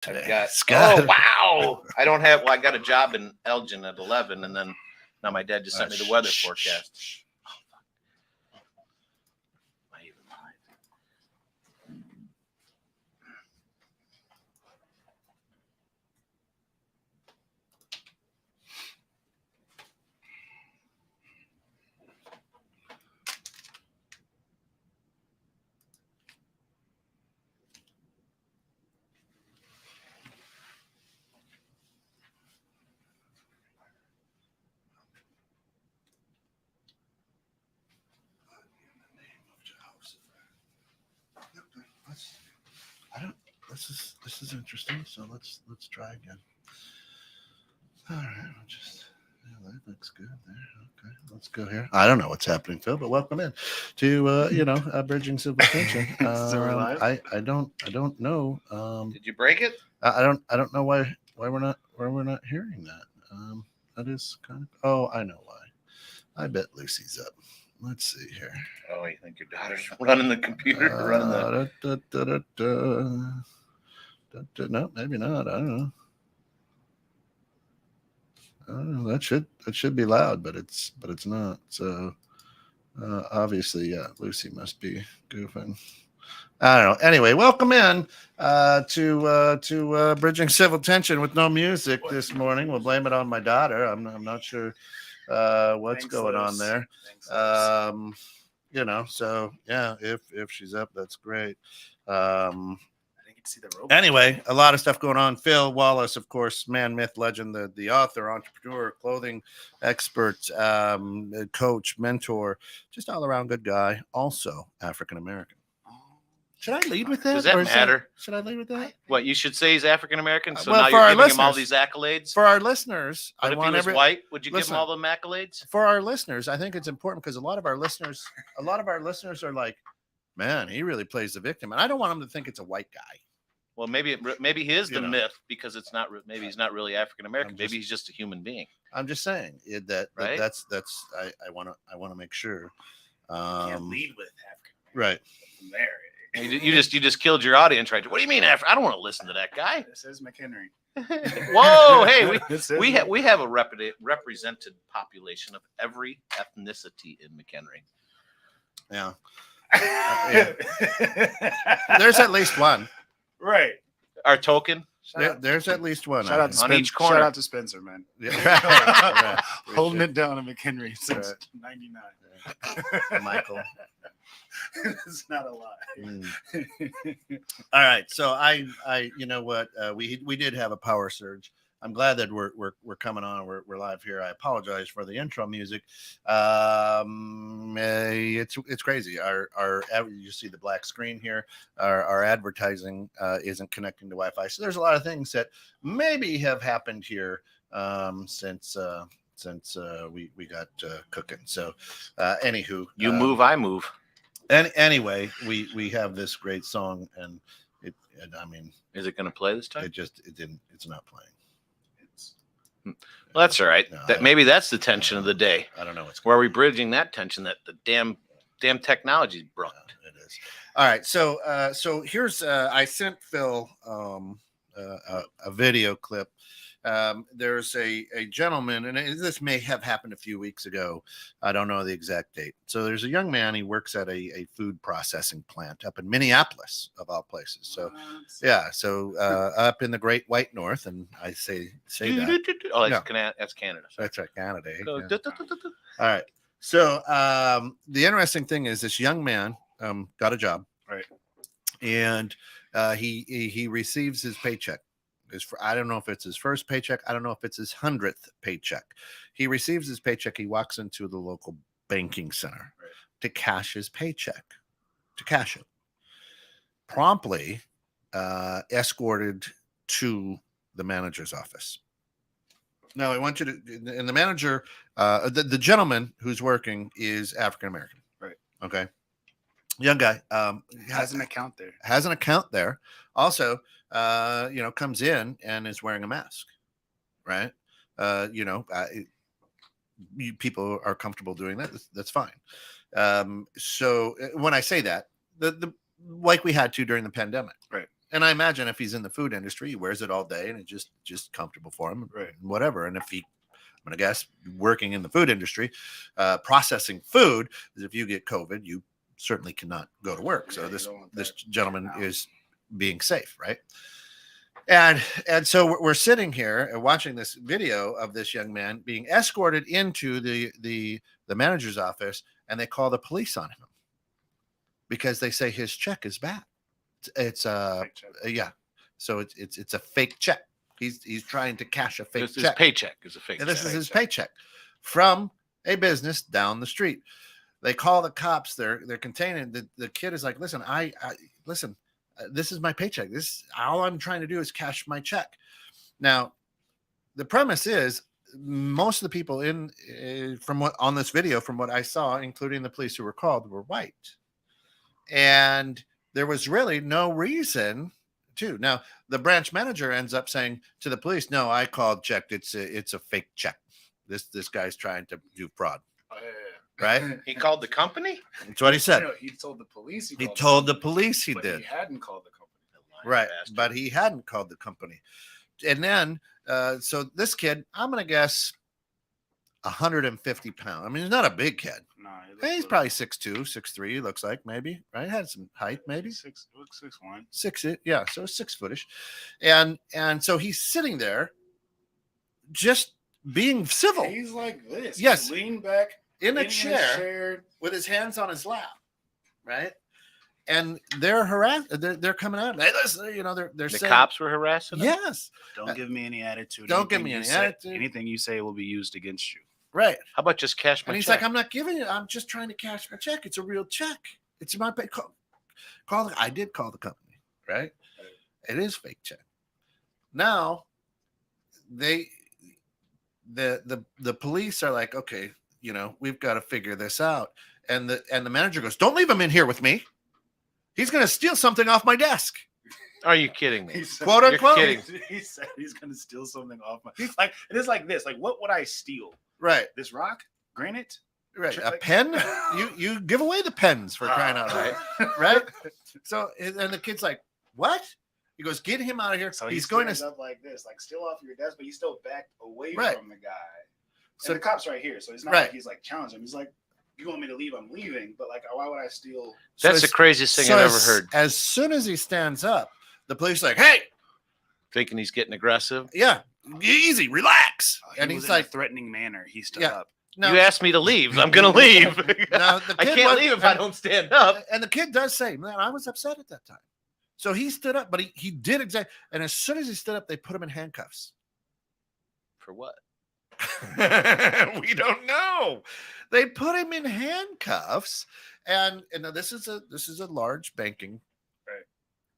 today. Oh, wow. I don't have, I got a job in Elgin at 11, and then now my dad just sent me the weather forecast. This is interesting. So let's try again. All right, that looks good there. Okay, let's go here. I don't know what's happening, Phil, but welcome in to Bridging Civil Tension. I don't know. Did you break it? I don't know why we're not hearing that. That is kind of. Oh, I know why. I bet Lucy's up. Let's see here. Oh, you think your daughter's running the computer? No, maybe not. I don't know. That should be loud, but it's not. So obviously, yeah, Lucy must be goofing. I don't know. Anyway, welcome in to Bridging Civil Tension with no music this morning. We'll blame it on my daughter. I'm not sure what's going on there. So yeah, if she's up, that's great. See the robot. Anyway, a lot of stuff going on. Phil Wallace, of course, man, myth, legend, the author, entrepreneur, clothing expert, coach, mentor, just all around good guy. Also African American. Should I lead with that? Does that matter? Should I lead with that? What, you should say he's African American? So well, now you're giving him all these accolades? For our listeners, but if he was white, would you give him all the accolades? For our listeners, I think it's important because a lot of our listeners are like, man, he really plays the victim. And I don't want them to think it's a white guy. Well, maybe he is the myth because it's not. Maybe he's not really African American. Maybe he's just a human being. I'm just saying that's I want to make sure. Can't lead with African American. Right. From there. You just killed your audience, right? What do you mean, I don't want to listen to that guy. This is McHenry. Whoa, hey, we have a represented population of every ethnicity in McHenry. Yeah. There's at least one. Right. Our token. There's at least one. Shout out to on each corner. Shout out to Spencer, man. Yeah. Holding it down in McHenry since '99. Michael. It's not a lie. All right. So I you know what? We did have a power surge. I'm glad that we're coming on. We're live here. I apologize for the intro music. It's crazy. Our you see the black screen here. Our advertising isn't connecting to Wi-Fi. So there's a lot of things that maybe have happened here since we got cooking. So anywho, you move, I move. And anyway, we have this great song, and is it going to play this time? It's not playing. Well, that's all right. No, maybe that's the tension of the day. I don't know what's where are we bridging that tension that the damn technology brought. It is. All right. So here's I sent Phil a video clip. There's a gentleman, and this may have happened a few weeks ago. I don't know the exact date. So there's a young man. He works at a food processing plant up in Minneapolis, of all places. So yeah, so up in the Great White North, and I say that. Oh, that's Canada. That's right, Canada. So, yeah. All right. So the interesting thing is this young man got a job, right, and he receives his paycheck. I don't know if it's his first paycheck. I don't know if it's his 100th paycheck. He receives his paycheck. He walks into the local banking center to cash his paycheck, to cash it. Promptly escorted to the manager's office. Now, I want you to, and the manager, the gentleman who's working is African American. Right. Okay. Young guy. Has an account there. Has an account there. Also, comes in and is wearing a mask, right? People are comfortable doing that. That's fine. So when I say that, the like we had to during the pandemic, right? And I imagine if he's in the food industry, he wears it all day and it's just comfortable for him, Right. whatever. And if he, I'm going to guess, working in the food industry, processing food, if you get COVID, you certainly cannot go to work. So Yeah, you this don't want this that gentleman getting out. is being safe, right? And so we're sitting here and watching this video of this young man being escorted into the manager's office, and they call the police on him because they say his check is bad. It's Fake check. yeah, so it's a fake check. He's trying to cash a fake His check. paycheck is a fake And check. this is his paycheck from a business down the street. They call the cops. They're containing the kid is like, listen, I listen. This is my paycheck. This all I'm trying to do is cash my check. Now, the premise is most of the people in from what on this video, from what I saw, including the police who were called, were white, and there was really no reason to. Now, the branch manager ends up saying to the police, "No, I called, checked. It's a fake check. This guy's trying to do fraud." Oh, yeah. Right? He called the company? That's what he said. No, he told the police. He told the company, police he but did. He hadn't called the company. Right, Bastard. but he hadn't called the company. And then, so this kid, I'm going to guess 150 pounds. I mean, he's not a big kid. No, He's probably 6'2", 6'3", looks like, maybe, right? Had some height, maybe. 6'1". 6, yeah, so 6 footish. And so he's sitting there just being civil He's like this. Yes. He's leaned back in a his chair with his hands on his lap, right? And they're harassed. They're coming out. Hey, listen, you know, they're The saying, cops were harassing him? yes, Don't give me any attitude. Don't give Anything me you any say- attitude. Anything you say will be used against you. right. How about just cash my And he's check? like, I'm not giving it. I'm just trying to cash my check. It's a real check. It's my pay. I did call the company, right? It is fake check. Now, the police are like, okay, you know, we've got to figure this out. And the manager goes, don't leave him in here with me. He's going to steal something off my desk. Are you kidding me? He said, Quote unquote. kidding. He said he's gonna steal something off my. Like it is like this. Like what would I steal? Right. This rock, granite. Right. A Like- pen? You give away the pens for crying out loud. Right? So, and the kid's like, what? He goes, get him out of here. So he's going to. up like this, like steal off your desk, but he's still backed away Right. from the guy. So And the cop's right here, so it's not Right. like he's like challenging him. He's like, "You want me to leave? I'm leaving." But like, why would I steal? That's the craziest thing I've ever heard. As soon as he stands up, the police are like, hey, Thinking he's getting aggressive. yeah, easy, relax. He And was he's in a like, threatening manner. He stood Yeah. up. no, You asked me to leave. I'm going to leave. no, the I kid can't was- leave if I don't stand up. And the kid does say, man, I was upset at that time. So he stood up, but he did exactly. And as soon as he stood up, they put him in handcuffs. For what? We don't know. They put him in handcuffs, and now this is a large banking Right.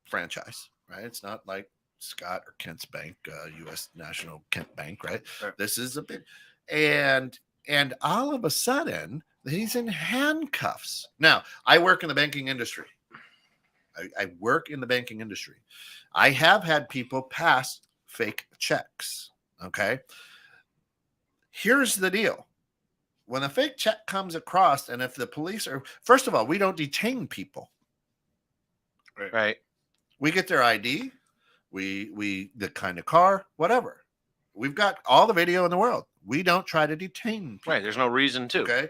franchise, right? It's not like Scott or Kent's Bank, U.S. National Kent Bank, right? Right. This is a big, and all of a sudden he's in handcuffs. Now, I work in the banking industry. I work in the banking industry. I have had people pass fake checks. Okay. Here's the deal. When a fake check comes across, and if the police are, first of all, we don't detain people. Right. We get their ID, we the kind of car, whatever. We've got all the video in the world. We don't try to detain people. Right. There's no reason to. Okay.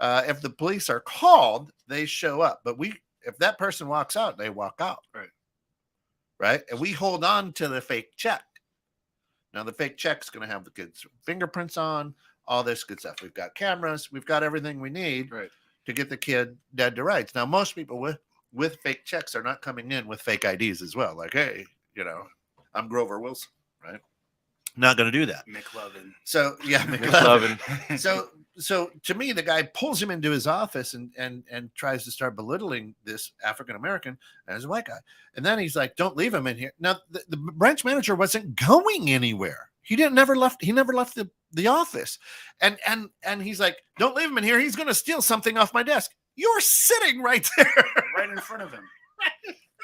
If the police are called, they show up. But if that person walks out, they walk out. Right. Right. And we hold on to the fake check. Now, the fake check's going to have the kids' fingerprints on, all this good stuff. We've got cameras. We've got everything we need Right. to get the kid dead to rights. Now, most people with fake checks are not coming in with fake IDs as well. Like, hey, you know, I'm Grover Wilson, right? Not going to do that. McLovin. So, yeah, McLovin. McLovin. So to me, the guy pulls him into his office and tries to start belittling this African American as a white guy. And then he's like, "Don't leave him in here." Now the branch manager wasn't going anywhere. He never left the office. And he's like, "Don't leave him in here. He's going to steal something off my desk." You're sitting right there. right in front of him.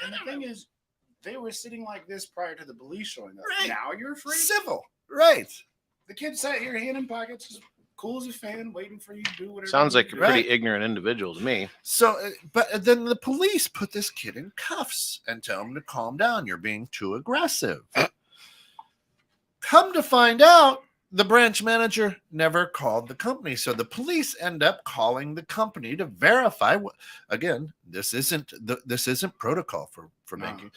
And the thing is, they were sitting like this prior to the police showing up. Right. Now you're afraid. Civil. Right. The kid sat here, hand in pockets, just cool as a fan, waiting for you to do whatever. Sounds you like a do. pretty ignorant individual to me. So, but then the police put this kid in cuffs and tell him to calm down. You're being too aggressive. Come to find out, the branch manager never called the company. So the police end up calling the company to verify. Again, this isn't protocol for banking.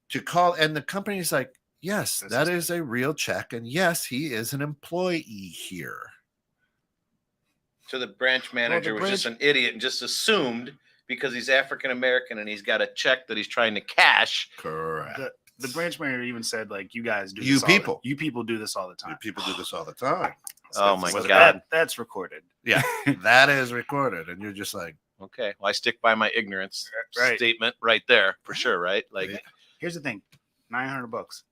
To call, and the company's like, yes, that is a real check, and yes, he is an employee here. So the branch manager was just an idiot and just assumed because he's African American and he's got a check that he's trying to cash. Correct. The branch manager even said, like, you guys do You this people. you people do this all the time. People do this all the time. Oh my God. That's recorded. Yeah, that is recorded, and you're just like, okay, well, I stick by my ignorance Right. statement right there for sure, right? Like, here's the thing, $900.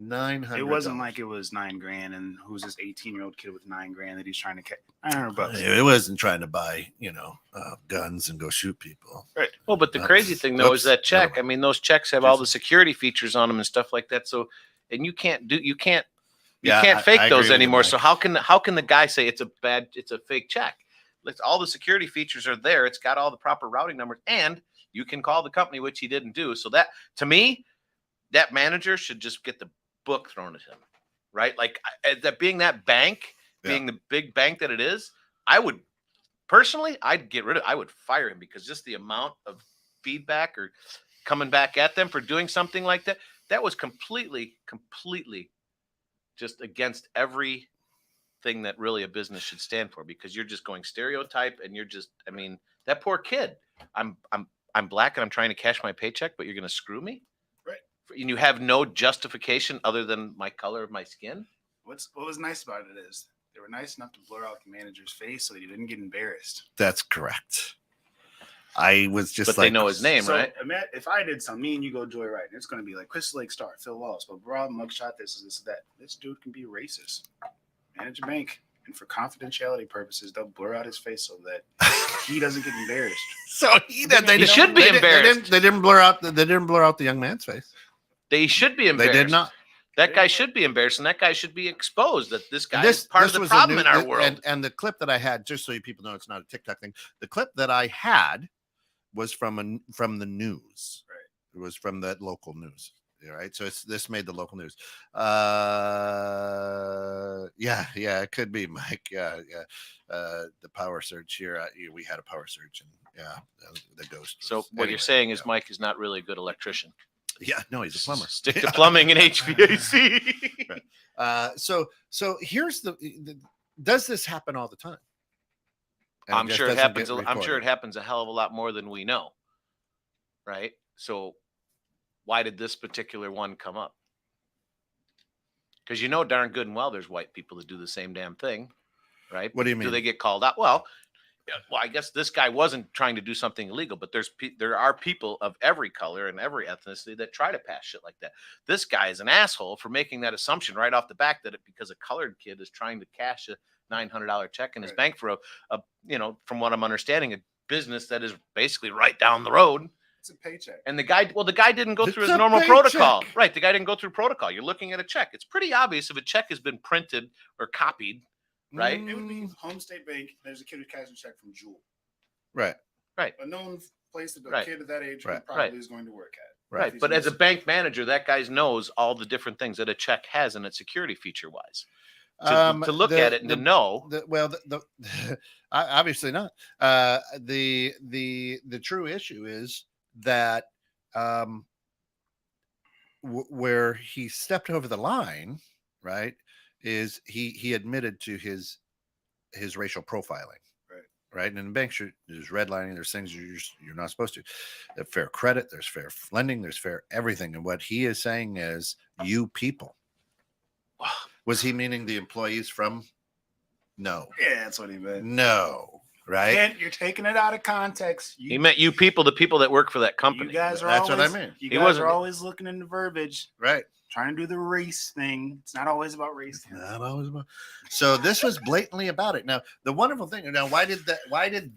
$900. It wasn't like it was $9,000, and who's this 18-year-old kid with $9,000 that he's trying to catch? $900. It wasn't trying to buy, guns and go shoot people. Right. well, but the crazy thing though is that check. I mean, those checks have all the security features on them and stuff like that. So, and you can't fake those anymore. So how can the guy say it's a fake check? All the security features are there. It's got all the proper routing numbers, and you can call the company, which he didn't do. So that, to me, that manager should just get the book thrown at him, right? Like that being that bank, being the big bank that it is, I would personally, I would fire him, because just the amount of feedback or coming back at them for doing something like that was completely just against everything that really a business should stand for, because you're just going stereotype, and you're just, I mean, that poor kid, I'm black and I'm trying to cash my paycheck, but you're going to screw me. And you have no justification other than my color of my skin. What was nice about it is they were nice enough to blur out the manager's face so that he didn't get embarrassed. That's correct. I was just, but they know his name, right? If I did something, me and you go joyriding, it's going to be like Crystal Lake Star, Phil Wallace, but broad mugshot, this, that. This dude can be racist. Manage a bank, and for confidentiality purposes, they'll blur out his face so that he doesn't get embarrassed. So they should be embarrassed. They didn't blur out the young man's face. They should be embarrassed. They did not. That guy should be embarrassed, and that guy should be exposed that this guy is part of the problem in our world. And the clip that I had, just so you people know, it's not a TikTok thing. The clip that I had was from the news. Right. It was from that local news. All right. So this made the local news. Yeah, it could be, Mike. Yeah. The power surge here. We had a power surge, and the ghost. So what you're saying is Mike is not really a good electrician. Yeah, no, he's a plumber. Stick to plumbing and HVAC. Right. So here's does this happen all the time? And I'm sure it happens. I'm sure it happens a hell of a lot more than we know. Right. So why did this particular one come up? Because darn good and well there's white people that do the same damn thing. Right. What do you mean? Do they get called out? Well, I guess this guy wasn't trying to do something illegal, but there are people of every color and every ethnicity that try to pass shit like that. This guy is an asshole for making that assumption right off the bat that because a colored kid is trying to cash a $900 check in his bank for a from what I'm understanding, a business that is basically right down the road. It's a paycheck. And the guy didn't go through his normal protocol. Right. The guy didn't go through protocol. You're looking at a check. It's pretty obvious if a check has been printed or copied. Right. It would be Home State Bank. There's a kid who cashes a check from Jewel. Right. A known place that a kid of that age probably is going to work at. Right. But as a bank manager, that guy knows all the different things that a check has in its security feature wise. To look at it and to know. Obviously not. The true issue is that where he stepped over the line, right, is he admitted to his racial profiling, right, and in banks there's redlining, there's things you're not supposed to. There's fair credit, there's fair lending, there's fair everything, and what he is saying is you people. Was he meaning the employees from? No. Yeah, that's what he meant. No, right? And you're taking it out of context. He meant you people, the people that work for that company. You guys are That's what I mean. You guys are always looking into verbiage. Right. Trying to do the race thing. It's not always about race. Not always about. So this was blatantly about it. Now, the wonderful thing. Now, why did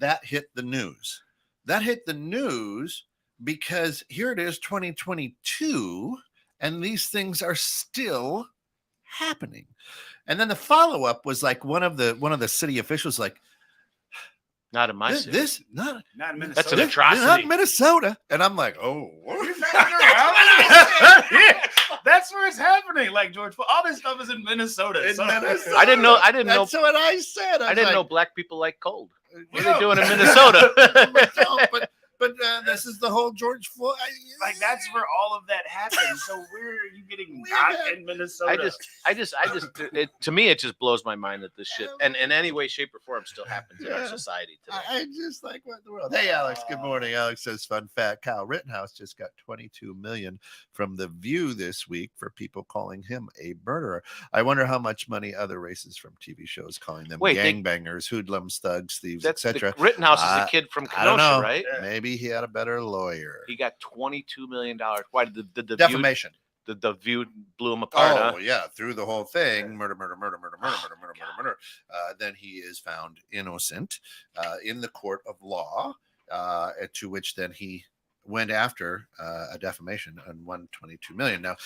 that hit the news? That hit the news because here it is, 2022, and these things are still happening? And then the follow up was like one of the city officials like, not in my city. Not in Minnesota. That's an atrocity. Not in Minnesota. And I'm like, oh, what? That's where it's happening. Like George, all this stuff is in Minnesota. Minnesota. I didn't know. That's what I said. I didn't know black people like cold. What are they doing in Minnesota? But this is the whole George Floyd. Like that's where all of that happens. So where are you getting not in Minnesota? To me, it just blows my mind that this shit, and in any way, shape, or form, still happens in our society today. I just like what in the world. Hey, Alex. Good morning. Alex says, "Fun fact: Kyle Rittenhouse just got $22 million from The View this week for people calling him a murderer. I wonder how much money other races from TV shows calling them gangbangers, hoodlums, thugs, thieves, etc. Rittenhouse is the kid from Kenosha, right? Maybe he had a better lawyer. He got $22 million. Why did the defamation? The View blew him apart. Oh, yeah, through the whole thing, murder. Then he is found innocent in the court of law, to which then he went after a defamation and won $22 million. Now,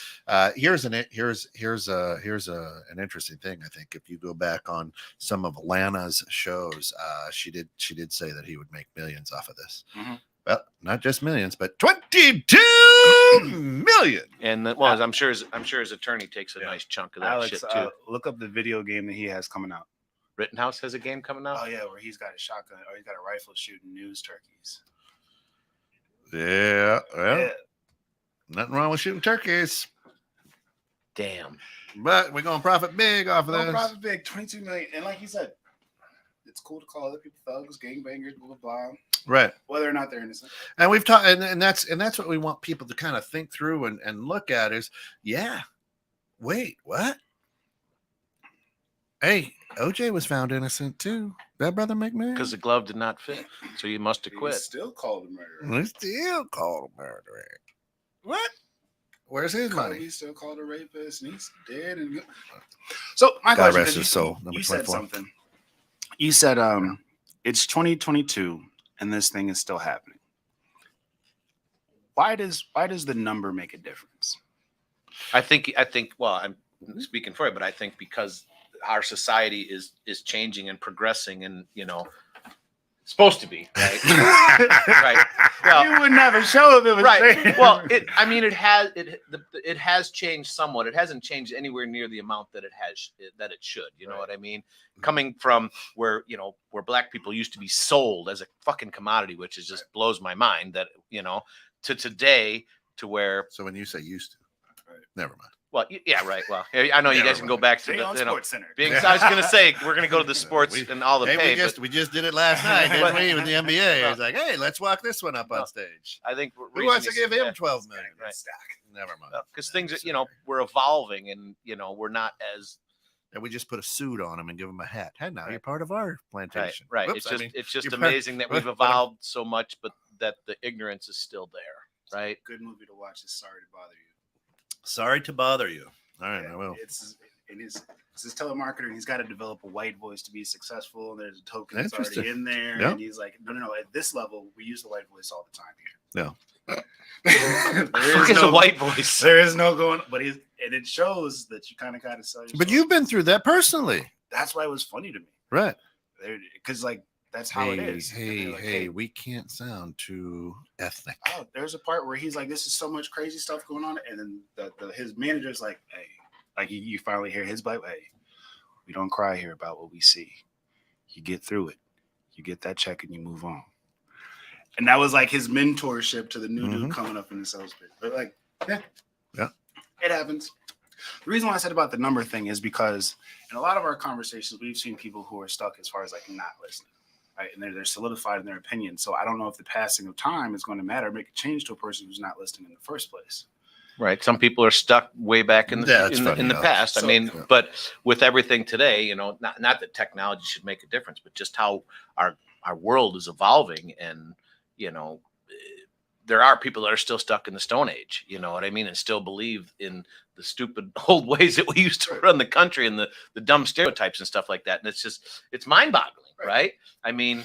here's an interesting thing. I think if you go back on some of Lana's shows, she did say that he would make millions off of this. Mm-hmm. Well, not just millions, but 22 million. And I'm sure his attorney takes a nice chunk of that Alex, shit too. Look up the video game that he has coming out. Rittenhouse has a game coming out. Oh yeah, where he's got a shotgun or he's got a rifle shooting news turkeys. Yeah, well, nothing wrong with shooting turkeys. Damn. But we're gonna profit big off of this. Profit big, 22 million, and like he said, it's cool to call other people thugs, gangbangers, blah blah blah. Right. Whether or not they're innocent. And we've talked, and that's what we want people to kind of think through and look at is, wait, what? Hey, OJ was found innocent too. That brother make millions? Because the glove did not fit, so you must have quit. He's still called a murderer. What? Where's his money? He's still called a rapist, and he's dead. And so my God question rest his soul. You said something. You said it's 2022 and this thing is still happening. Why does the number make a difference? I think well, I'm speaking for it, but I think because our society is changing and progressing, and supposed to be, right? Right. Well, you would never show if it was right. Well, it has changed somewhat. It hasn't changed anywhere near the amount that it should. You know what I mean? Coming from where black people used to be sold as a fucking commodity, which is just blows my mind. That to today, to where. So when you say used to, never mind. Well, yeah, right. Well, I know you guys can go back to the Sports Center. I was going to say we're going to go to the sports and all the pay. We just did it last night, didn't we? With the NBA, I was like, hey, let's walk this one up on stage. I think who wants to give him 12 million? Right. Never mind. Because things are, we're evolving, and we're not as. And we just put a suit on him and give him a hat. Hey, now you're part of our plantation. Right. Whoops, it's just amazing that we've evolved so much, but that the ignorance is still there. Right. Good movie to watch is Sorry to Bother You. Sorry to bother you. All right, I will. It's his telemarketer, and he's got to develop a white voice to be successful. And there's a token that's already in there. Yeah. And he's like, no. At this level, we use the white voice all the time here. No. There is a white voice. There is no going, but and it shows that you kind of sell yourself. But you've been through that personally. That's why it was funny to me. Right. Because that's how it is. Hey, we can't sound too ethnic. Oh, there's a part where he's like, this is so much crazy stuff going on. And then his manager's like, hey, like you finally hear his bite. Hey, we don't cry here about what we see. You get through it. You get that check and you move on. And that was like his mentorship to the new dude coming up in the sales pitch. But like, yeah, it happens. The reason why I said about the number thing is because in a lot of our conversations, we've seen people who are stuck as far as like not listening. Right, and they're solidified in their opinion. So I don't know if the passing of time is going to matter, make a change to a person who's not listening in the first place. Right. Some people are stuck way back in the past. So, I mean, but with everything today, not that technology should make a difference, but just how our world is evolving, and there are people that are still stuck in the Stone Age. You know what I mean, and still believe in the stupid old ways that we used to run the country and the dumb stereotypes and stuff like that. And it's mind-boggling. Right. I mean,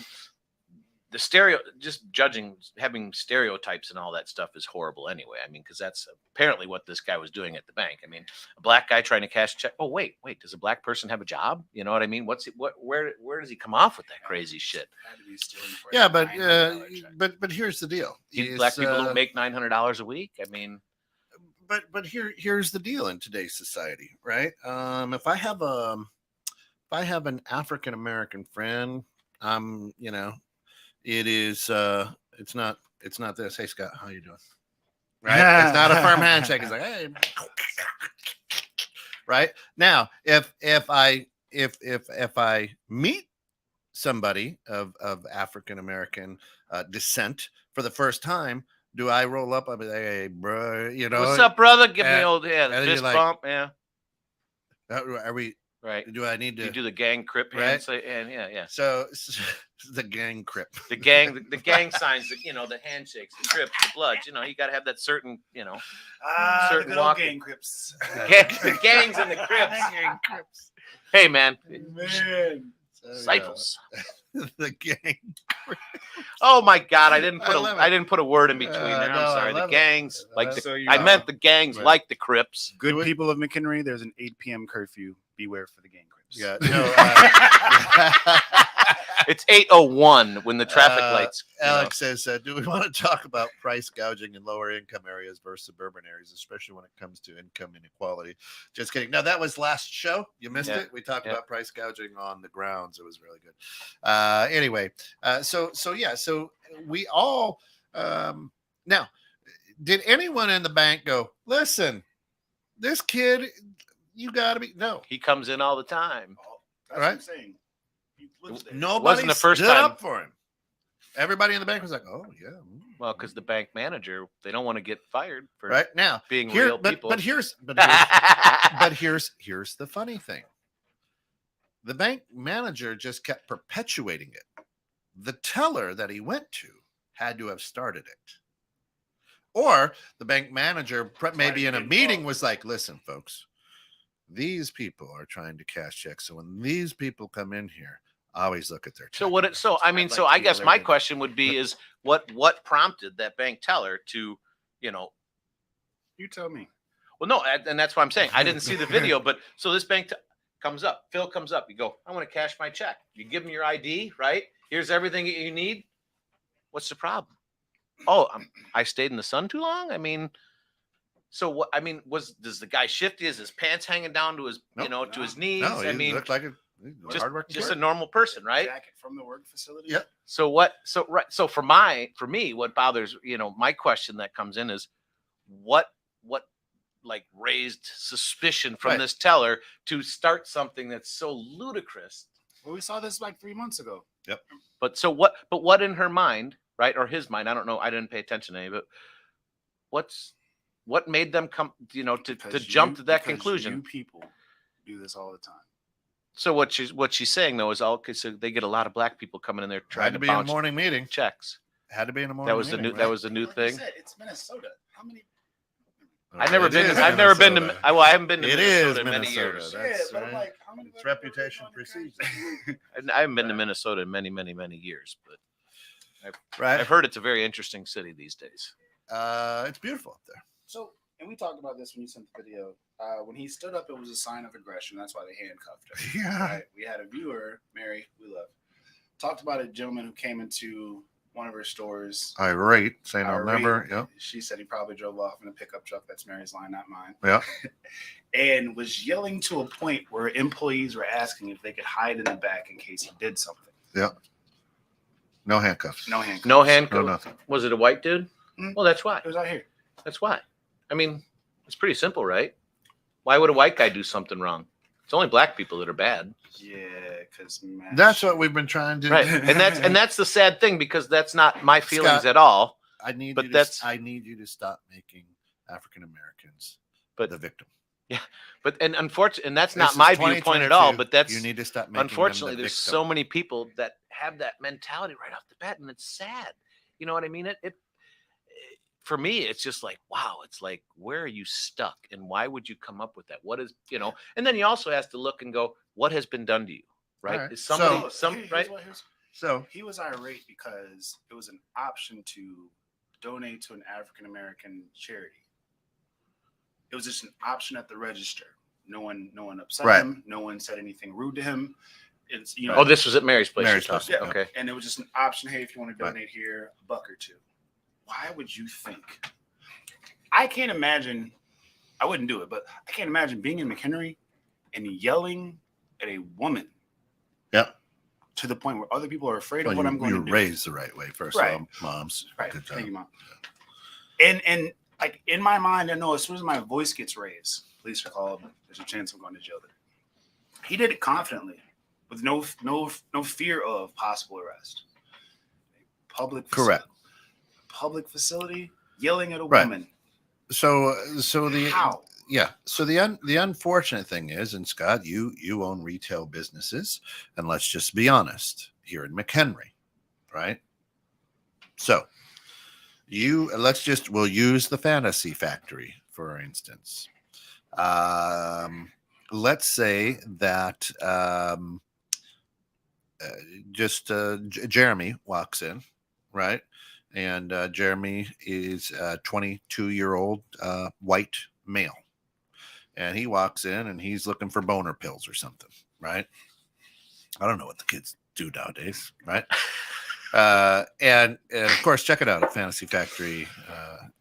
just judging, having stereotypes and all that stuff is horrible anyway. I mean, because that's apparently what this guy was doing at the bank. I mean, a black guy trying to cash a check. Oh, wait, does a black person have a job? You know what I mean? Where does he come off with that crazy shit? Yeah, but here's the deal. Black people don't make $900 a week. I mean, but here's the deal in today's society, right? If I have an African American friend, it is it's not this. Hey Scott, how you doing? Right? It's not a firm handshake. It's like, hey. Right? Now, if I meet somebody of African American descent for the first time, do I roll up? I'll be like, hey, bro, what's up, brother? Give me old fist bump. Yeah. Are we right? Do I need to? You do the gang crip, right? Yeah. So the gang crip, the gang signs, the handshakes, the crips, the bloods. You got to have that certain, certain good old gang crips. The gangs and the crips. Gang crips. Hey, man. Disciples. The gang. Oh my God! I didn't put a word in between there. I'm sorry. The gangs I meant the gangs like the Crips. Good people of McHenry. There's an 8 p.m. curfew. Beware for the gang Crips. Yeah. No. It's 8:01 when the traffic lights. Alex says, "Do we want to talk about price gouging in lower income areas versus suburban areas, especially when it comes to income inequality?" Just kidding. No, that was last show. You missed it. We talked about price gouging on the grounds. It was really good. Anyway, so we all now. Did anyone in the bank go, listen, this kid, you got to be no? He comes in all the time. That's what I'm saying. Nobody wasn't the first stood time up for him. Everybody in the bank was like, "Oh yeah." Well, because the bank manager, they don't want to get fired for right now being real people. But here's the funny thing. The bank manager just kept perpetuating it. The teller that he went to had to have started it, or the bank manager maybe in a meeting was like, "Listen, folks, these people are trying to cash checks, so when these people come in here, always look at their check." I guess my question would be is what prompted that bank teller to, You tell me. Well, no, and that's what I'm saying. I didn't see the video, but so this bank comes up. Phil comes up. You go, I want to cash my check. You give him your ID, right? Here's everything that you need. What's the problem? Oh, I stayed in the sun too long? I mean, so what? I mean, does the guy shifty? Is his pants hanging down to his, to his knees? No, I mean, looked like just a normal person, right? Jacket from the work facility. Yep. So what? So for me, what bothers, my question that comes in is, what like raised suspicion from this teller to start something that's so ludicrous? Well, we saw this like 3 months ago. Yep. But what in her mind, right, or his mind? I don't know. I didn't pay attention to any, but what made them come, to jump to that conclusion? You people do this all the time. So what she's saying though is so they get a lot of black people coming in there trying to be in a morning meeting. Checks. Had to be in a morning. That was meeting, the new. right? That was the new thing. It's Minnesota. How many? I've never been to Minnesota. I haven't been to Minnesota in many years. That's but right. like, how many? Its reputation precedes it. I haven't been to Minnesota in many, many, many years, but Right. I've heard it's a very interesting city these days. It's beautiful up there. So, and we talked about this when you sent the video. When he stood up, it was a sign of aggression. That's why they handcuffed him. Yeah. Right? We had a viewer, Mary, we love, talked about a gentleman who came into one of her stores. Irate, saying I'll never. Yep. She said he probably drove off in a pickup truck. That's Mary's line, not mine. Yeah. And was yelling to a point where employees were asking if they could hide in the back in case he did something. Yeah. No handcuffs. No handcuffs. No handcuffs. No nothing. Was it a white dude? Mm-hmm. Well, that's why. It was out here. That's why. I mean, it's pretty simple, right? Why would a white guy do something wrong? It's only black people that are bad. Yeah, because that's what we've been trying to do. Right. And that's the sad thing, because that's not my feelings Scott, at all. I need you to stop making African Americans the victim. Yeah. And unfortunately, and that's not my viewpoint at all, but that's, you need to stop making unfortunately, them the there's victim. so many people that have that mentality right off the bat, and it's sad. You know what I mean? It for me, it's just like, wow, it's like, where are you stuck? And why would you come up with that? What is, and then you also have to look and go, what has been done to you? Right? Right. Is somebody, Here's right? So he was irate because it was an option to donate to an African American charity. It was just an option at the register. No one upset him. No one said anything rude to him. It's Oh, this was at Mary's place. Mary's place. Yeah. Okay. And it was just an option. Hey, if you want to donate here, $1 or $2. Why would you think? I can't imagine. I wouldn't do it, but I can't imagine being in McHenry and yelling at a woman. Yep. To the point where other people are afraid of what I'm going to do. You were raised the right way, first of all, moms. Right. Good job. Thank you, Mom. And like in my mind, I know as soon as my voice gets raised, police are called. There's a chance I'm going to jail. He did it confidently, with no fear of possible arrest. Correct. Public facility, yelling at a woman. So the how? Yeah. So the unfortunate thing is, and Scott, you own retail businesses, and let's just be honest, here in McHenry, right? So we'll use the Fantasy Factory for instance. Let's say that Jeremy walks in, right? And Jeremy is a 22-year-old white male. And he walks in and he's looking for boner pills or something, right? I don't know what the kids do nowadays, right? And of course, check it out at Fantasy Factory,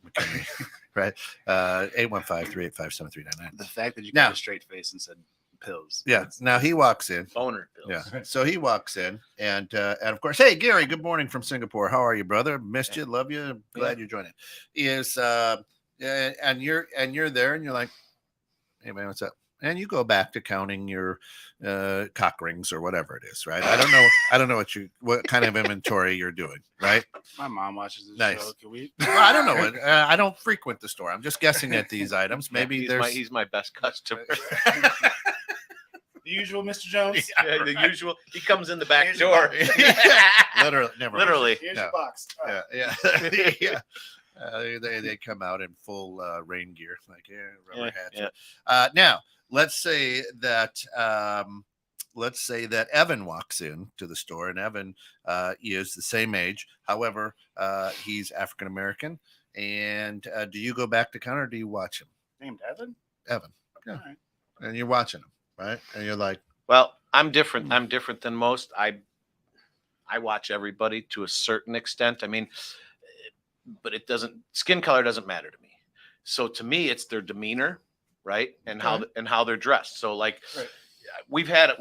McHenry, right? 815-385-7399. The fact that you got a straight face and said pills. Yeah. Now he walks in. Boner pills. Yeah. So he walks in, and of course, hey Gary, good morning from Singapore. How are you, brother? Missed you, love you, glad you're joining. And you're there, and you're like, hey man, what's up? And you go back to counting your cock rings or whatever it is, right? I don't know what kind of inventory you're doing, right? My mom watches this Nice. show. Can we? Well, I don't know. I don't frequent the store. I'm just guessing at these items. Maybe he's my best customer. The usual, Mr. Jones. Yeah, the usual. He comes in the back door. Literally. Here's your box. Yeah. Yeah. They come out in full rain gear, like rubber hats. Yeah. Now let's say that Evan walks in to the store, and Evan is the same age. However, he's African American. And do you go back to counter, or do you watch him? Named Evan. Evan. Yeah. All right. And you're watching him, right? And you're like, well, I'm different. I'm different than most. I watch everybody to a certain extent. I mean, but skin color doesn't matter to me. So to me, it's their demeanor, right? And how they're dressed. So like we had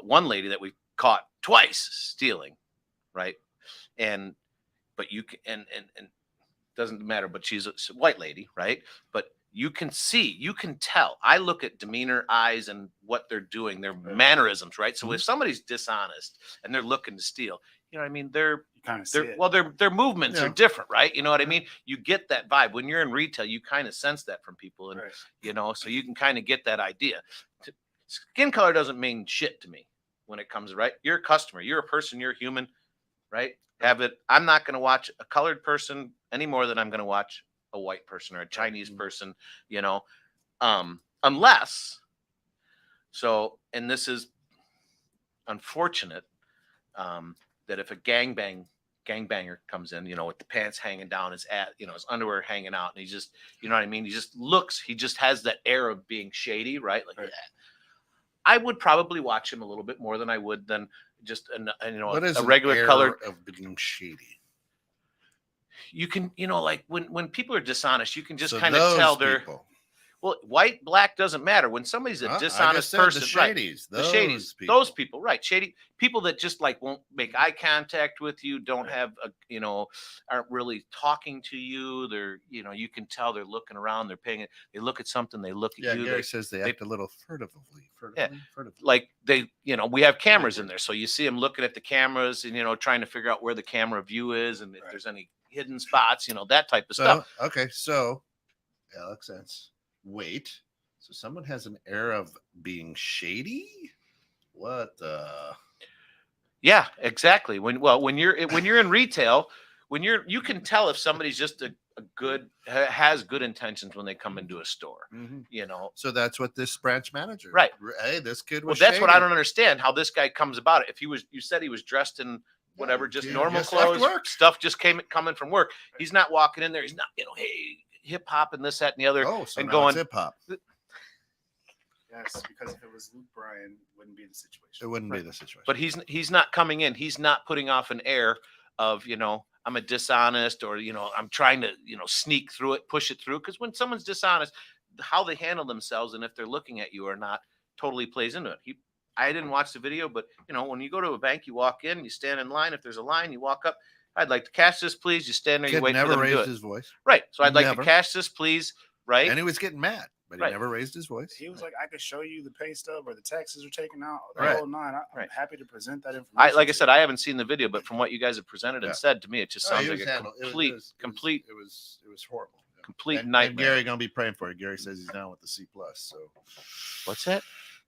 one lady that we caught twice stealing, right? But you can, and doesn't matter, but she's a white lady, right? But you can tell. I look at demeanor, eyes, and what they're doing, their mannerisms, right? So if somebody's dishonest and they're looking to steal, you know what I mean? Their movements are different, right? You know what I mean? You get that vibe. When you're in retail, you kind of sense that from people. And, so you can kind of get that idea. Skin color doesn't mean shit to me when it comes, right? You're a customer. You're a person. You're a human, right? I'm not going to watch a colored person any more than I'm going to watch a white person or a Chinese person, unless, and this is unfortunate, that if a gangbanger comes in, with the pants hanging down, his underwear hanging out, and he just, you know what I mean? He just has that air of being shady, right? Like that. I would probably watch him a little bit more than I would than just a regular colored of being shady. You can, like when people are dishonest, you can just kind of tell well, white, black doesn't matter. When somebody's a dishonest person, the shadies, those people, right? Shady people that just like won't make eye contact with you, don't have aren't really talking to you. They're, you can tell they're looking around, they look at something, they look at you. Gary says they act a little furtively. Like we have cameras in there, so you see them looking at the cameras and trying to figure out where the camera view is and if there's any hidden spots, that type of stuff. Okay, so Alex, wait. So someone has an air of being shady? What the? Yeah, exactly. When you're in retail, you can tell if somebody's just has good intentions when they come into a store. You know, so that's what this branch manager, right? Hey, this kid was. Well, that's shady. what I don't understand. How this guy comes about it. If you said he was dressed in whatever, just normal clothes, stuff just coming from work. He's not walking in there. He's not, hey, hip hop and this, that, and the other, and going hip hop. Yes, because if it was Luke Bryan, it wouldn't be the situation. It wouldn't be the situation. But he's not coming in. He's not putting off an air of, I'm a dishonest, or, I'm trying to, sneak through it, push it through. Because when someone's dishonest, how they handle themselves and if they're looking at you or not totally plays into it. I didn't watch the video, but, when you go to a bank, you walk in, you stand in line. If there's a line, you walk up. I'd like to cash this, please. You stand there, you wait for them to do it. Never raised his voice. Right. So I'd like to cash this, please. Right. And he was getting mad. But he never raised his voice. He was like, I could show you the pay stub or the taxes are taken out. The whole nine. I'm happy to present that information. Like I said, I haven't seen the video, but from what you guys have presented and said to me, it just sounds like a complete. It was horrible. Complete nightmare. And Gary gonna be praying for it. Gary says he's down with the C+. So what's that?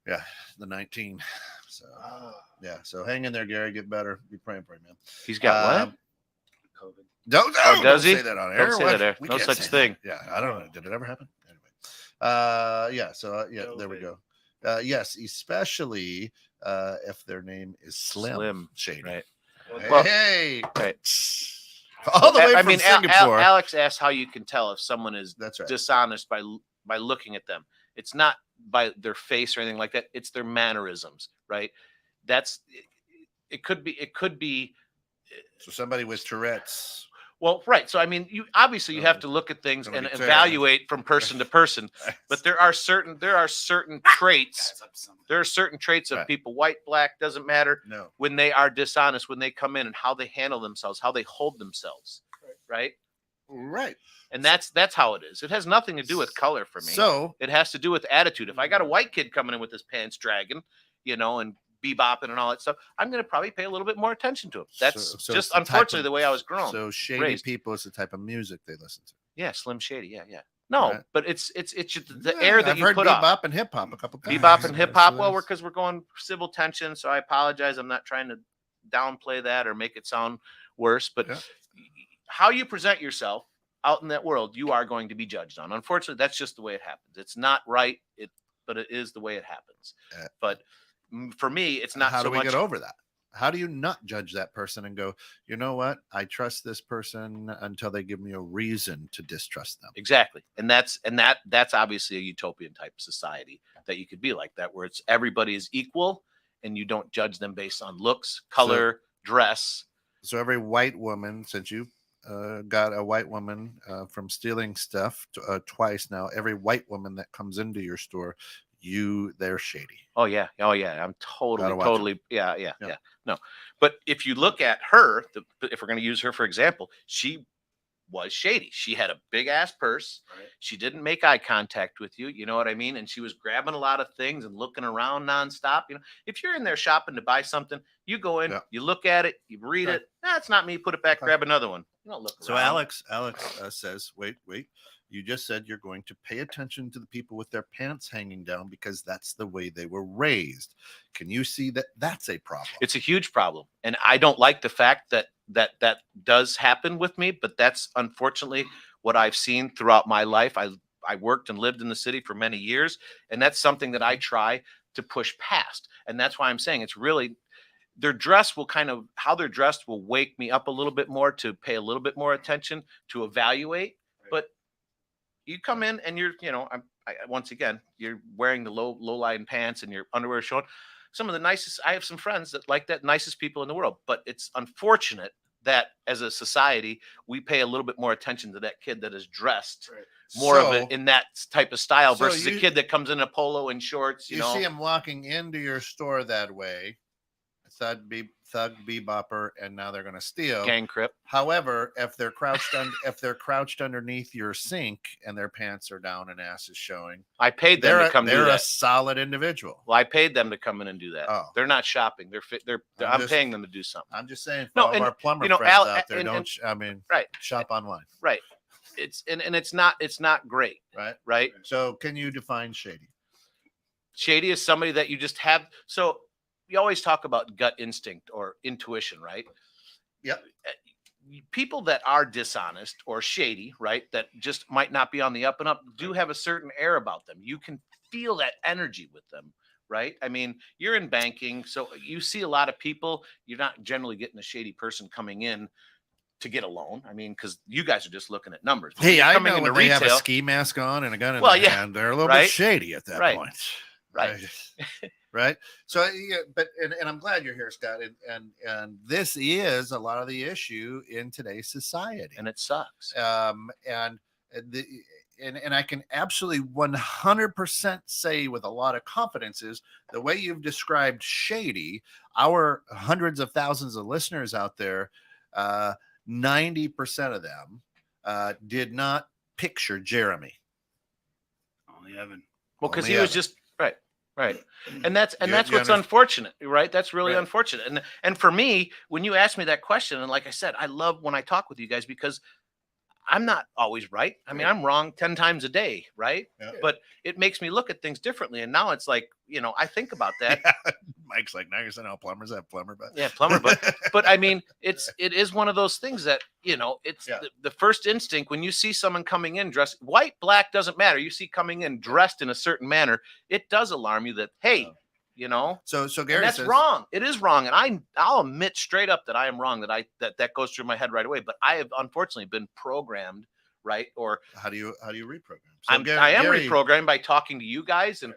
Yeah, the 19. So yeah. So hang in there, Gary. Get better. Be praying for him, man. He's got what? COVID. Does he? Say that on air. Don't say that air. No such thing. Yeah, I don't know. Did it ever happen? There we go. Yes, especially if their name is Slim Shady. Right. Hey. Right. All the way from Singapore. Alex asked how you can tell if someone is dishonest by looking at them. It's not by their face or anything like that. It's their mannerisms, right? It could be. So somebody with Tourette's. Well, right. So, I mean, you have to look at things and evaluate from person to person. But there are certain traits. There are certain traits of people, white, black, doesn't matter. No. When they are dishonest, when they come in and how they handle themselves, how they hold themselves. Right. Right. And that's how it is. It has nothing to do with color for me. So it has to do with attitude. If I got a white kid coming in with his pants dragging, and bebopping and all that stuff, I'm going to probably pay a little bit more attention to him. That's just unfortunately the way I was grown. So shady people is the type of music they listen to. Yeah, Slim Shady. Yeah. No, but it's the air that you put off. Bebop and hip hop a couple times. Bebop and hip hop. Well, because we're going civil tension, so I apologize. I'm not trying to downplay that or make it sound worse, but how you present yourself out in that world, you are going to be judged on. Unfortunately, that's just the way it happens. It's not right, but it is the way it happens. But for me, it's not. How do we get over that? How do you not judge that person and go, you know what? I trust this person until they give me a reason to distrust them. Exactly. And that's obviously a utopian type of society that you could be like that, where it's everybody is equal and you don't judge them based on looks, color, dress. So every white woman, since you got a white woman from stealing stuff twice now, every white woman that comes into your store, they're shady. Oh yeah. I'm totally. Yeah. No, but if you look at her, if we're going to use her for example, she was shady. She had a big ass purse. Right. She didn't make eye contact with you. You know what I mean? And she was grabbing a lot of things and looking around nonstop. If you're in there shopping to buy something, you go in, you look at it, you read it. It's not me. Put it back. Grab another one. You don't look around. So Alex says, wait. You just said you're going to pay attention to the people with their pants hanging down because that's the way they were raised. Can you see that that's a problem? It's a huge problem. And I don't like the fact that does happen with me, but that's unfortunately what I've seen throughout my life. I worked and lived in the city for many years, and that's something that I try to push past. And that's why I'm saying it's really their dress how they're dressed will wake me up a little bit more to pay a little bit more attention, to evaluate. But you come in and once again, you're wearing the low-lying pants and your underwear showing. Some of the nicest, I have some friends that like that, nicest people in the world, but it's unfortunate that as a society, we pay a little bit more attention to that kid that is dressed more of it in that type of style versus a kid that comes in a polo and shorts. You see him walking into your store that way. Thug bebopper, and now they're going to steal. Gang crip. However, if they're crouched underneath your sink and their pants are down and ass is showing, I paid them to come do that. They're a solid individual. Well, I paid them to come in and do that. Oh. They're not shopping. I'm paying them to do something. I'm just saying for all of our plumber friends out there, shop online. Right. It's not great. Right. So can you define shady? Shady is somebody that you just have. So we always talk about gut instinct or intuition, right? Yep. people that are dishonest or shady, right, that just might not be on the up and up, do have a certain air about them. You can feel that energy with them, right? I mean, you're in banking, so you see a lot of people. You're not generally getting a shady person coming in to get a loan. I mean, because you guys are just looking at numbers. But Hey, I coming know into when they have a retail, ski mask on and a gun in Well, their yeah, hand, they're a little right? bit shady at that Right. point. Right. Right. So, yeah, but and I'm glad you're here, Scott. And this is a lot of the issue in today's society, and it sucks. And I can absolutely 100% say with a lot of confidence is the way you've described shady. Our hundreds of thousands of listeners out there, 90% of them did not picture Jeremy. Only Evan. Well, because he was just right. And that's what's unfortunate, right? That's really unfortunate. And for me, when you ask me that question, and like I said, I love when I talk with you guys because I'm not always right. I mean, I'm wrong 10 times a day, right? Yeah. But it makes me look at things differently. And now it's like, I think about that. Yeah. Mike's like, now you're saying, oh, plumbers have plumber, but plumber, but I mean, it is one of those things that, it's the first instinct when you see someone coming in dressed white, black, doesn't matter. You see coming in dressed in a certain manner, it does alarm you that, hey, So Gary that's says, wrong. It is wrong. And I'll admit straight up that I am wrong, that goes through my head right away. But I have unfortunately been programmed, right? Or how do you reprogram? So I am reprogrammed by talking to you guys and,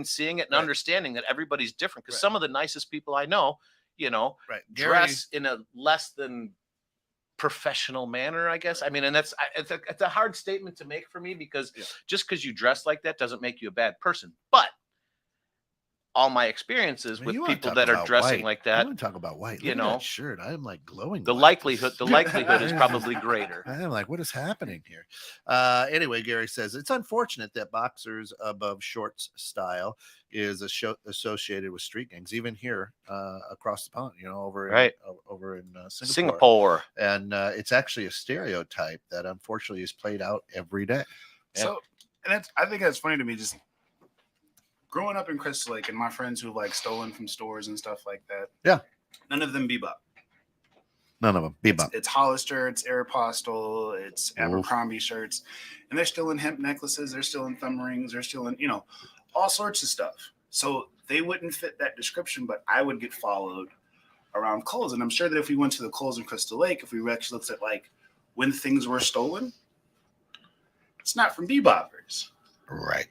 seeing it and understanding that everybody's different. Because some of the nicest people I know, dress in a less than professional manner, I guess. I mean, and it's a hard statement to make for me because just because you dress like that doesn't make you a bad person. But all my experiences with people that are dressing like that. I want to talk about white. Look at that shirt. I'm like glowing. The likelihood is probably greater. I'm like, what is happening here? Anyway, Gary says it's unfortunate that boxers above shorts style is associated with street gangs, even here across the pond. over in Singapore. And it's actually a stereotype that unfortunately is played out every day. So, and I think that's funny to me. Just growing up in Crystal Lake and my friends who stolen from stores and stuff like that. Yeah. None of them bebop. None of them bebop. It's Hollister, it's Aeropostale, it's Abercrombie shirts. And they're still in hemp necklaces. They're still in thumb rings. They're still in, all sorts of stuff. So they wouldn't fit that description, but I would get followed around Kohl's. And I'm sure that if we went to the Kohl's in Crystal Lake, if we actually looked at when things were stolen, it's not from beboppers. Right.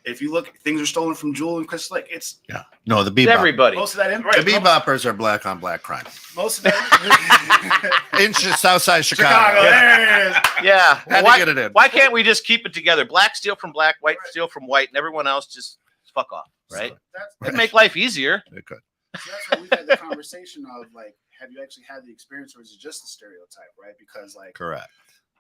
If you look, things are stolen from Jewel and Crystal Lake. It's no, the bebop. Everybody. Most of that, the beboppers are black on black crime. Most of that in Southside Chicago. Yeah. Well, why can't we just keep it together? Black steal from black, white steal from white, and everyone else just fuck off, right? It'd make life easier. It could. So that's why we've had the conversation of have you actually had the experience, or is it just a stereotype, right? Because correct.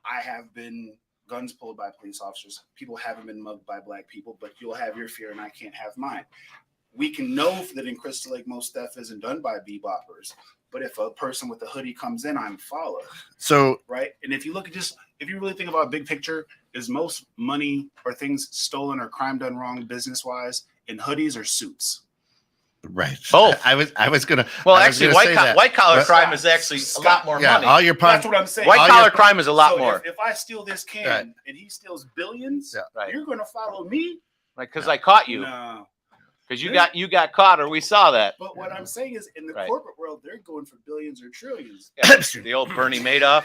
I have been guns pulled by police officers. People haven't been mugged by black people, but you'll have your fear and I can't have mine. We can know that in Crystal Lake, most theft isn't done by beboppers, but if a person with a hoodie comes in, I'm followed. So, right. And if you look at if you really think about big picture, is most money or things stolen or crime done wrong business wise in hoodies or suits? Right. Both. I was gonna. Well, actually, white collar crime is actually a lot more money. All your That's what I'm saying. White collar crime is a lot more. If I steal this can and he steals billions, you're going to follow me, right? Because I caught you. No. Because you got caught, or we saw that. But what I'm saying is, in the corporate world, they're going for billions or trillions. Yeah, the old Bernie Madoff.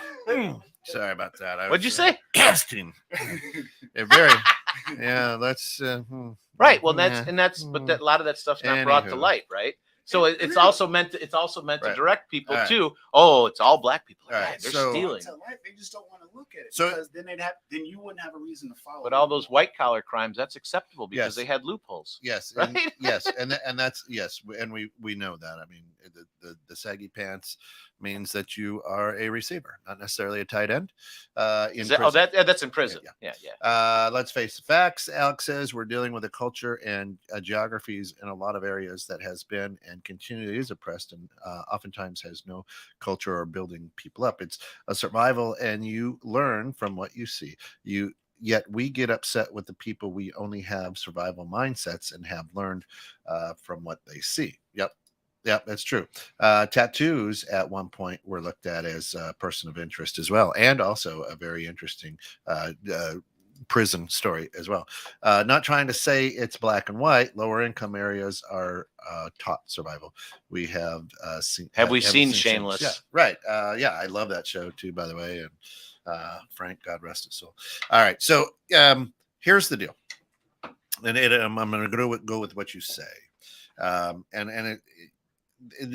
Sorry about that. What'd you say? Casting. Let's. Right. Well, but a lot of that stuff's not brought to light, right? So it's also meant to direct people to, it's all black people. Right. They're stealing. They just don't want to look at it because then you wouldn't have a reason to follow. But all those white collar crimes, that's acceptable because they had loopholes. Yes. Right? And that's and we know that. I mean, the saggy pants means that you are a receiver, not necessarily a tight end. That's in prison. Yeah. Let's face the facts. Alex says we're dealing with a culture and geographies in a lot of areas that has been and continually is oppressed and oftentimes has no culture or building people up. It's a survival, and you learn from what you see. Yet we get upset with the people we only have survival mindsets and have learned from what they see. Yep. Yeah, that's true. Tattoos at one point were looked at as a person of interest as well, and also a very interesting prison story as well. Not trying to say it's black and white. Lower income areas are taught survival. We have seen. Have we seen Shameless? Shameless? Yeah, right. Yeah, I love that show too, by the way. And Frank, God rest his soul. All right, so here's the deal, and I'm going to go with what you say,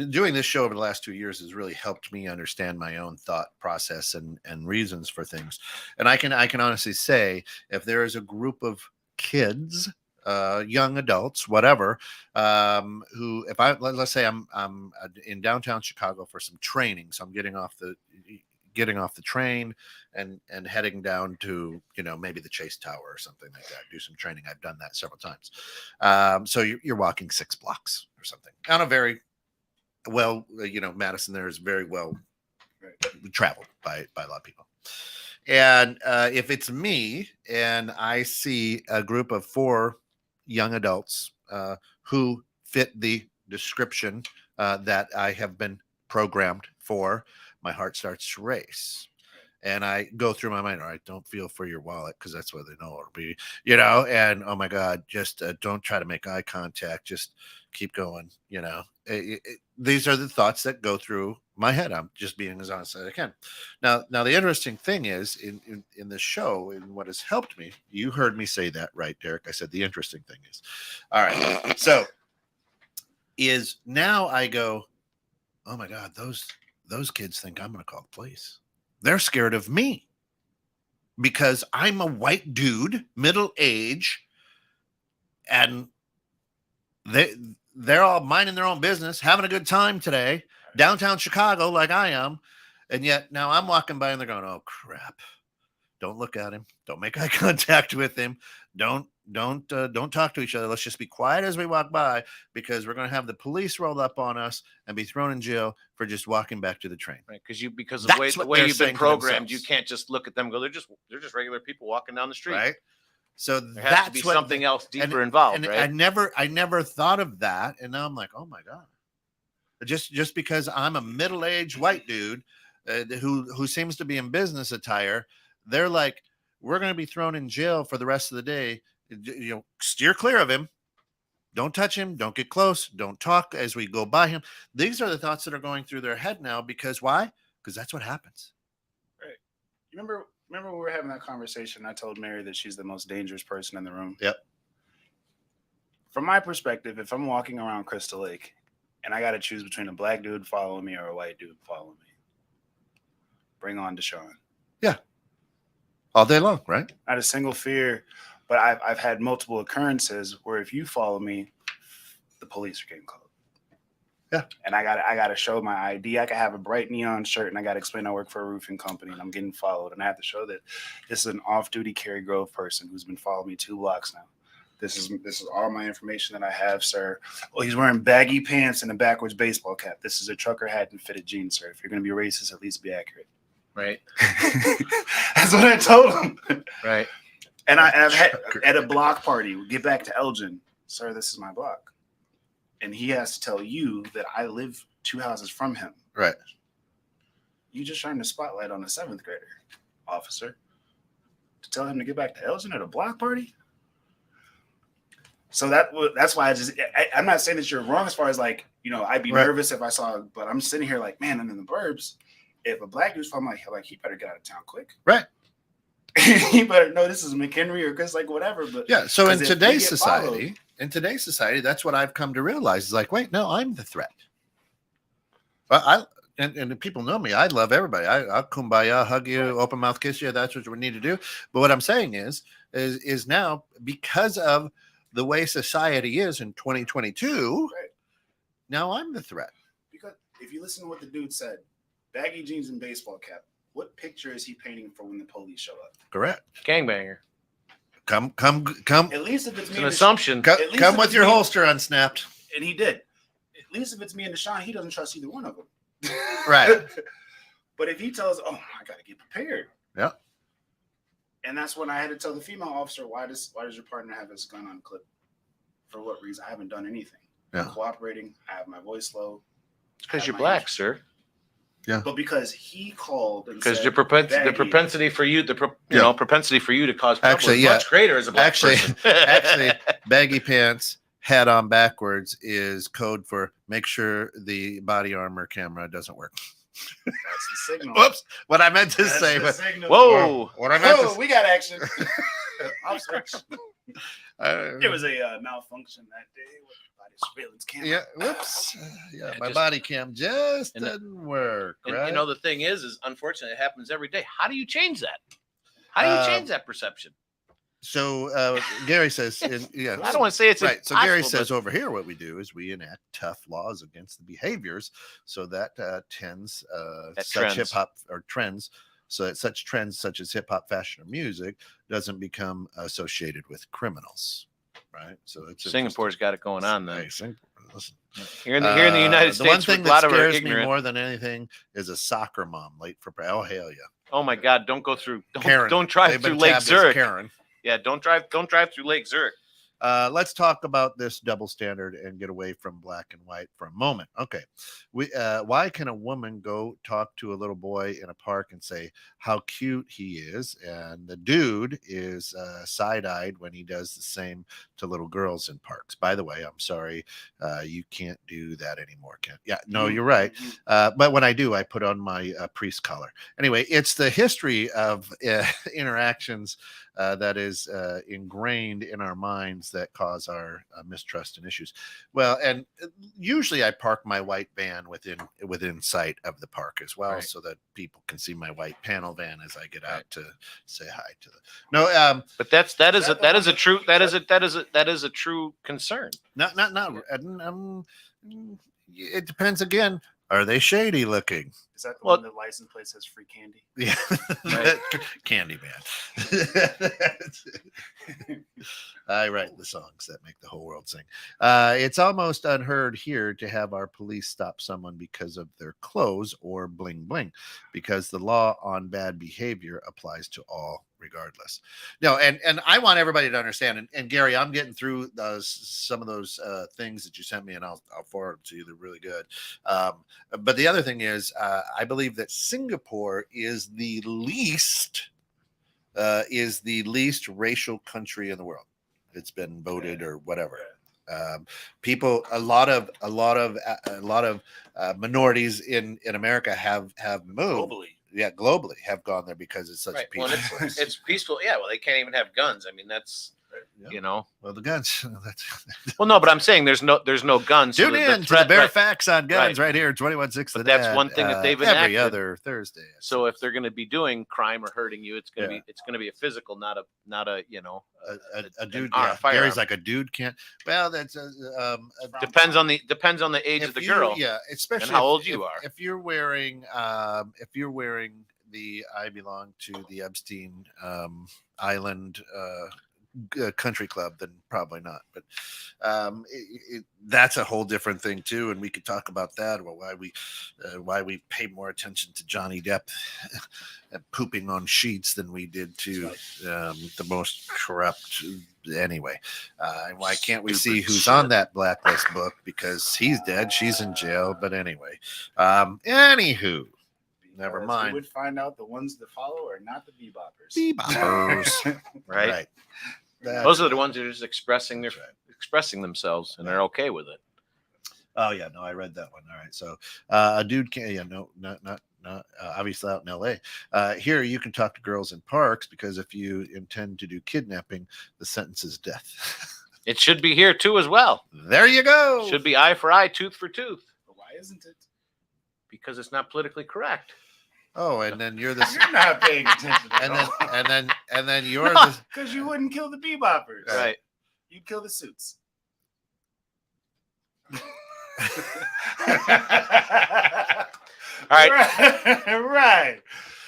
doing this show over the last 2 years has really helped me understand my own thought process and reasons for things. And I can honestly say, if there is a group of kids, young adults, whatever, who, if let's say I'm in downtown Chicago for some training, so I'm getting off the train and heading down to, maybe the Chase Tower or something like that, do some training. I've done that several times. So you're walking 6 blocks or something on a very Madison there is very well traveled by a lot of people. And if it's me and I see a group of 4 young adults who fit the description that I have been programmed for, my heart starts to race. And I go through my mind, all right, don't feel for your wallet because that's what they know it'll be, and oh my God, just don't try to make eye contact. Just keep going, these are the thoughts that go through my head. I'm just being as honest as I can. Now the interesting thing is in this show, and what has helped me, you heard me say that, right, Derek? I said the interesting thing is, all right, so is now I go, oh my God, those kids think I'm going to call the police. They're scared of me because I'm a white dude, middle age, and they're all minding their own business, having a good time today, downtown Chicago, like I am. And yet now I'm walking by and they're going, oh crap. Don't look at him. Don't make eye contact with him. Don't talk to each other. Let's just be quiet as we walk by, because we're going to have the police roll up on us and be thrown in jail for just walking back to the train. Right, because of the way you've been programmed, you can't just look at them and go, they're just regular people walking down the street. Right. So there has to be something else deeper involved, right? I never thought of that, and now I'm like, oh my God. Just because I'm a middle-aged white dude who seems to be in business attire, they're like, we're going to be thrown in jail for the rest of the day. Steer clear of him. Don't touch him. Don't get close. Don't talk as we go by him. These are the thoughts that are going through their head now. Because why? Because that's what happens. Right. You remember when we were having that conversation, I told Mary that she's the most dangerous person in the room. Yep. From my perspective, if I'm walking around Crystal Lake and I got to choose between a black dude following me or a white dude following me, bring on Deshaun. Yeah. All day long, right? Not a single fear, but I've had multiple occurrences where if you follow me, the police are getting called. Yeah. And I got to show my ID. I can have a bright neon shirt and I got to explain I work for a roofing company and I'm getting followed. And I have to show that this is an off-duty Cary Grove person who's been following me 2 blocks now. This is all my information that I have, sir. Oh, he's wearing baggy pants and a backwards baseball cap. This is a trucker hat and fitted jeans, sir. If you're going to be racist, at least be accurate. Right. That's what I told him. Right. And I've had at a block party, we get back to Elgin, sir, this is my block. And he has to tell you that I live 2 houses from him. Right. You just shined the spotlight on a 7th grader, officer, to tell him to get back to Elgin at a block party. So that's why I'm not saying that you're wrong as far as like, I'd be nervous if I saw, but I'm sitting here like, man, I'm in the burbs. If a black dude's from like he better get out of town quick. Right. He better know this is McHenry or because like whatever. But yeah. So in today's society, that's what I've come to realize is like, wait, no, I'm the threat. But and people know me. I love everybody. I'll kumbaya, hug you, open mouth kiss you. That's what we need to do. But what I'm saying is now, because of the way society is in 2022, now I'm the threat. Because if you listen to what the dude said, baggy jeans and baseball cap, what picture is he painting for when the police show up? Correct. Gangbanger. Come. At least if it's me, an assumption. Come with your holster unsnapped. And he did. At least if it's me and Deshaun, he doesn't trust either one of them. Right. But if he tells, oh, I got to get prepared. Yeah. And that's when I had to tell the female officer, why does your partner have his gun on clip? For what reason? I haven't done anything. Yeah. I'm cooperating. I have my voice low. It's because you're black, sir. Yeah. But because he called and because said the propensity for you, propensity for you to cause trouble is much greater as a black person. Actually, baggy pants, hat on backwards is code for make sure the body armor camera doesn't work. That's the signal. Whoops! What I meant to say, but whoa! What I meant to we got action. It was a malfunction that day with the body surveillance camera. Yeah. Whoops. My body cam just didn't work. And right? the thing is unfortunately it happens every day. How do you change that? How do you change that perception? So Gary says, I don't want to say it's right. So Gary says over here, what we do is we enact tough laws against the behaviors, so that tends such hip hop or trends, so that such trends such as hip hop, fashion, or music doesn't become associated with criminals. Right. So Singapore's got it going on then. Hey, Singapore, listen. Here in the United States, the one thing a lot that scares of me more than anything is a soccer mom late for hell yeah. Oh my God! Don't go through. Karen. Don't drive through Lake Zurich. Karen. Yeah, don't drive through Lake Zurich. Let's talk about this double standard and get away from black and white for a moment. Okay. Why can a woman go talk to a little boy in a park and say how cute he is, and the dude is side-eyed when he does the same to little girls in parks? By the way, I'm sorry, you can't do that anymore, Ken. Yeah, no, you're right. But when I do, I put on my priest collar. Anyway, it's the history of interactions that is ingrained in our minds that cause our mistrust and issues. Well, and usually I park my white van within sight of the park as well, so that people can see my white panel van as I get out to say hi to them. No, but that is a true concern. It depends again. Are they shady looking? Is that the one that license plate says free candy? Yeah, right. Candy man. I write the songs that make the whole world sing. It's almost unheard here to have our police stop someone because of their clothes or bling bling, because the law on bad behavior applies to all regardless. No, and I want everybody to understand. And Gary, I'm getting through some of those things that you sent me, and I'll forward them to you. They're really good. But the other thing is, I believe that Singapore is the least racial country in the world. It's been voted or whatever. People, a lot of minorities in America have moved. Globally have gone there because it's such a peaceful place. It's peaceful. Yeah, well, they can't even have guns. I mean, that's well, the guns. Well, no, but I'm saying there's no guns. Tune in to the bare facts on guns right here, 21.6. That's one thing that they've enacted every other Thursday. So if they're going to be doing crime or hurting you, it's going to be a physical, not a dude. Gary's like a dude can't. Well, that's depends on the age of the girl. Yeah, especially and how old you are. If you're wearing the I belong to the Epstein Island country club, then probably not. But that's a whole different thing too, and we could talk about that. Well, why we pay more attention to Johnny Depp and pooping on sheets than we did to the most corrupt. Anyway, why can't we see who's on that blacklist book? Because he's dead, she's in jail. But anyway, anywho. Never mind. We would find out the ones that follow are not the beboppers. Right. Those are the ones that are just expressing themselves, and they're okay with it. Oh yeah, no, I read that one. All right, so a dude can't. Yeah, no, not obviously out in L.A. Here you can talk to girls in parks because if you intend to do kidnapping, the sentence is death. It should be here too as well. There you go. Should be eye for eye, tooth for tooth. But why isn't it? Because it's not politically correct. Oh, and then you're you're not paying attention. And then you're because you wouldn't kill the beboppers, right? You'd kill the suits. All right, right.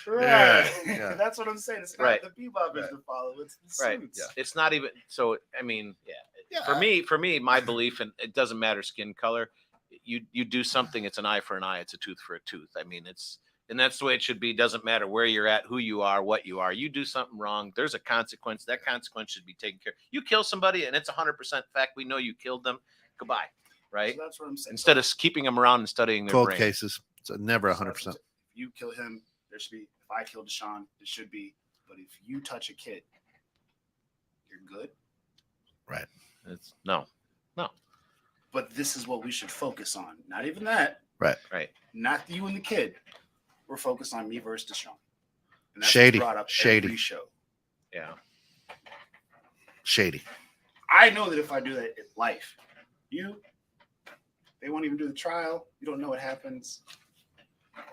Yeah. That's what I'm saying. It's not the beboppers to follow; it's the suits. Yeah. It's not even. So I mean, For me, my belief, and it doesn't matter skin color. You do something, it's an eye for an eye, it's a tooth for a tooth. I mean, and that's the way it should be. Doesn't matter where you're at, who you are, what you are. You do something wrong, there's a consequence. That consequence should be taken care of. You kill somebody and it's 100% fact we know you killed them. Goodbye. right? So that's what I'm saying. Instead of keeping them around and studying their Cold brain. cases. So never 100%. If you kill him, there should be. If I kill Deshaun, there should be. But if you touch a kid, you're good. Right. It's no. But this is what we should focus on. Not even that. Right. Not you and the kid. We're focused on me versus Deshaun. And Shady. Brought up Shady. Every show. Yeah. Shady. I know that if I do that in life, they won't even do the trial. You don't know what happens.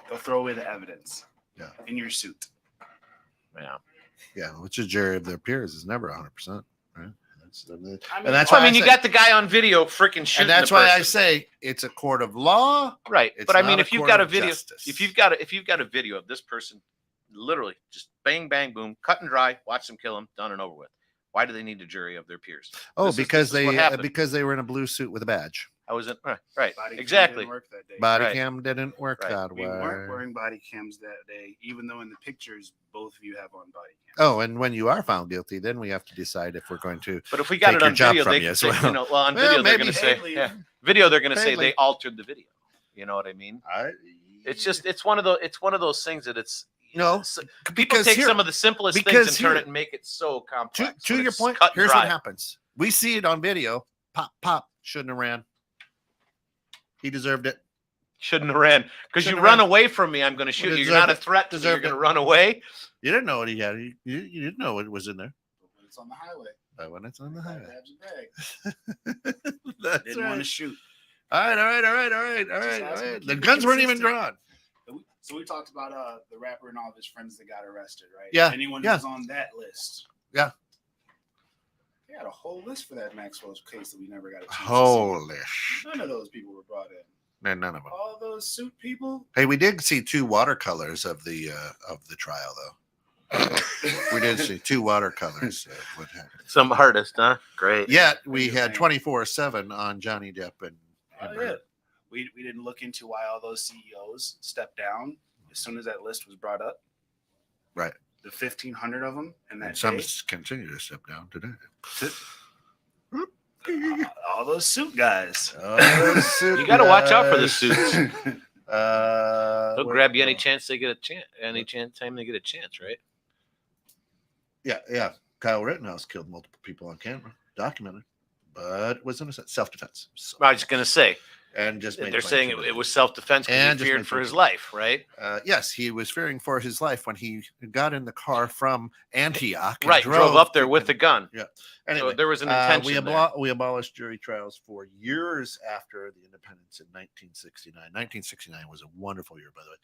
They'll throw away the evidence. Yeah. In your suit. Yeah. Yeah. Which a jury of their peers is never 100%. Right. And that's why you got the guy on video freaking shooting. And that's why I say it's a court of law. Right. But I mean, if you've got a video, justice. if you've got a video of this person literally just bang, bang, boom, cut and dry, watch them kill him, done and over with. Why do they need a jury of their peers? Oh, because they were in a blue suit with a badge. I was in right. Body Exactly. Cam didn't work that day. Body cam didn't work that We way. weren't wearing body cams that day, even though in the pictures both of you have on body cams. Oh, and when you are found guilty, then we have to decide if we're going to. But if we got take it on your job video, from they you can as say, well. on Well, video they're maybe going to say, Haley. video they're going to say Haley. they altered the video. You know what I mean? It's one of those things that it's. People because take here- some of the simplest because things and turn here- it and make it so complex. To when your it's point, cut and here's dry. what happens. We see it on video. Pop, pop. Shouldn't have ran. He deserved it. Shouldn't have ran because you Shouldn't have run ran. away from me. I'm going to shoot you. You're Deserved not a it. threat to me. You're Deserved going to it. run away. You didn't know what he had. You didn't know what was in there. But when it's on the highway, When it's on the gotta highway. have your bag. That's Didn't want right. to shoot. All right. The guns weren't even drawn. So we talked about the rapper and all of his friends that got arrested, right? Yeah, Anyone yeah. who's on that list. Yeah. They had a whole list for that Maxwell's case that we never got a chance Holy to see. None of those people were brought in. none of them. All those suit people. Hey, we did see 2 watercolors of the trial, though. We did see 2 watercolors. Of what happened. Some artist, huh? Great. Yet we had 24/7 on Johnny Depp and. Yeah. We didn't look into why all those CEOs stepped down as soon as that list was brought up. Right. The 1,500 of them, and that And some day, continue to step down today. all those suit guys. You got to watch out for the suits. They'll What- grab you any chance they get a chance. Any chance time they get a chance, right? Yeah. Kyle Rittenhouse killed multiple people on camera, documented, but was in self-defense. So, I was going to say. and just made They're claims saying to it was self-defense because And he just feared made for his claims. life, right? Yes, he was fearing for his life when he got in the car from Antioch. And Right, drove up there with the gun. Anyway, So there was an intention there. we abolished jury trials for years after the independence in 1969. 1969 was a wonderful year, by the way.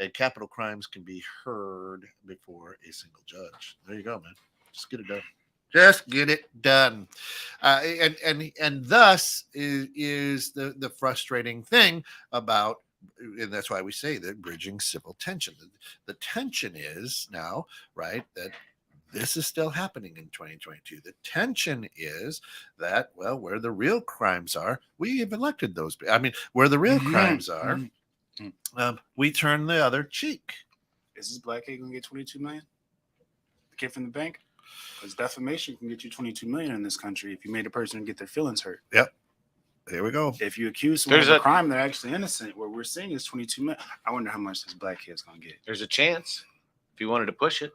And capital crimes can be heard before a single judge. There you go, man. Just get it done. Just get it done. And thus is the frustrating thing about, and that's why we say that bridging civil tension. The tension is now, right, that this is still happening in 2022. The tension is that, well, where the real crimes are, we have elected those. I mean, where the real crimes are, we turn the other cheek. Is this black kid gonna get 22 million? The kid from the bank? Because defamation can get you 22 million in this country if you made a person get their feelings hurt. Here we go. If you accuse someone of a crime they're actually innocent, what we're seeing is 22 million. I wonder how much this black kid's gonna get. There's a chance if you wanted to push it.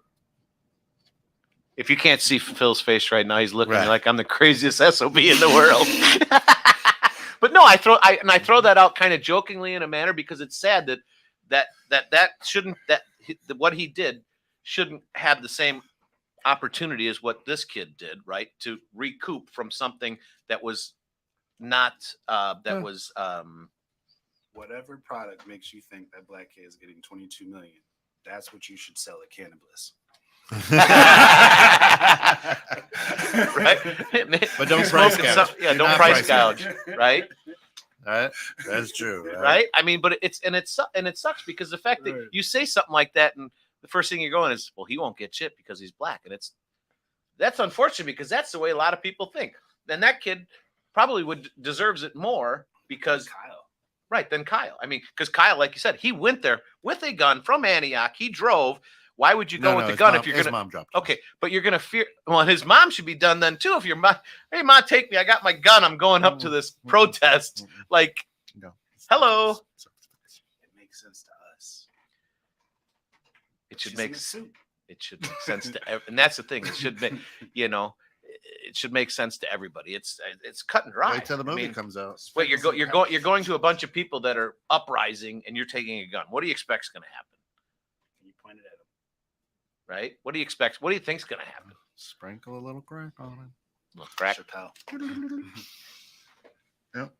If you can't see Phil's face right now, he's looking at me like I'm the craziest SOB in the world. But no, I throw that out kind of jokingly in a manner because it's sad that what he did shouldn't have the same opportunity as what this kid did, right? To recoup from something that was not Whatever product makes you think that black kid is getting 22 million, that's what you should sell at Cannabis. Right? But don't price gouge. Yeah, don't price gouge, right? That's true. Right? I mean, but it sucks because the fact that you say something like that and the first thing you're going is, well, he won't get shit because he's black. And that's unfortunate because that's the way a lot of people think. And that kid probably deserves it more because than Kyle. I mean, because Kyle, like you said, he went there with a gun from Antioch. He drove Why would you go with the gun if you're his gonna? mom dropped. Okay, but you're gonna fear. Well, his mom should be done then too. If your mom, hey mom, take me. I got my gun. I'm going up to this protest. Like, hello. It makes sense to us. It should make sense to and that's the thing. It should make it should make sense to everybody. It's cut and dry. Wait till the movie comes out. Wait, you're going to a bunch of people that are uprising, and you're taking a gun. What do you expect's going to happen? You point it at them, right? What do you expect? What do you think's going to happen? Sprinkle a little crack on it. A little crack. Chappelle. Yep.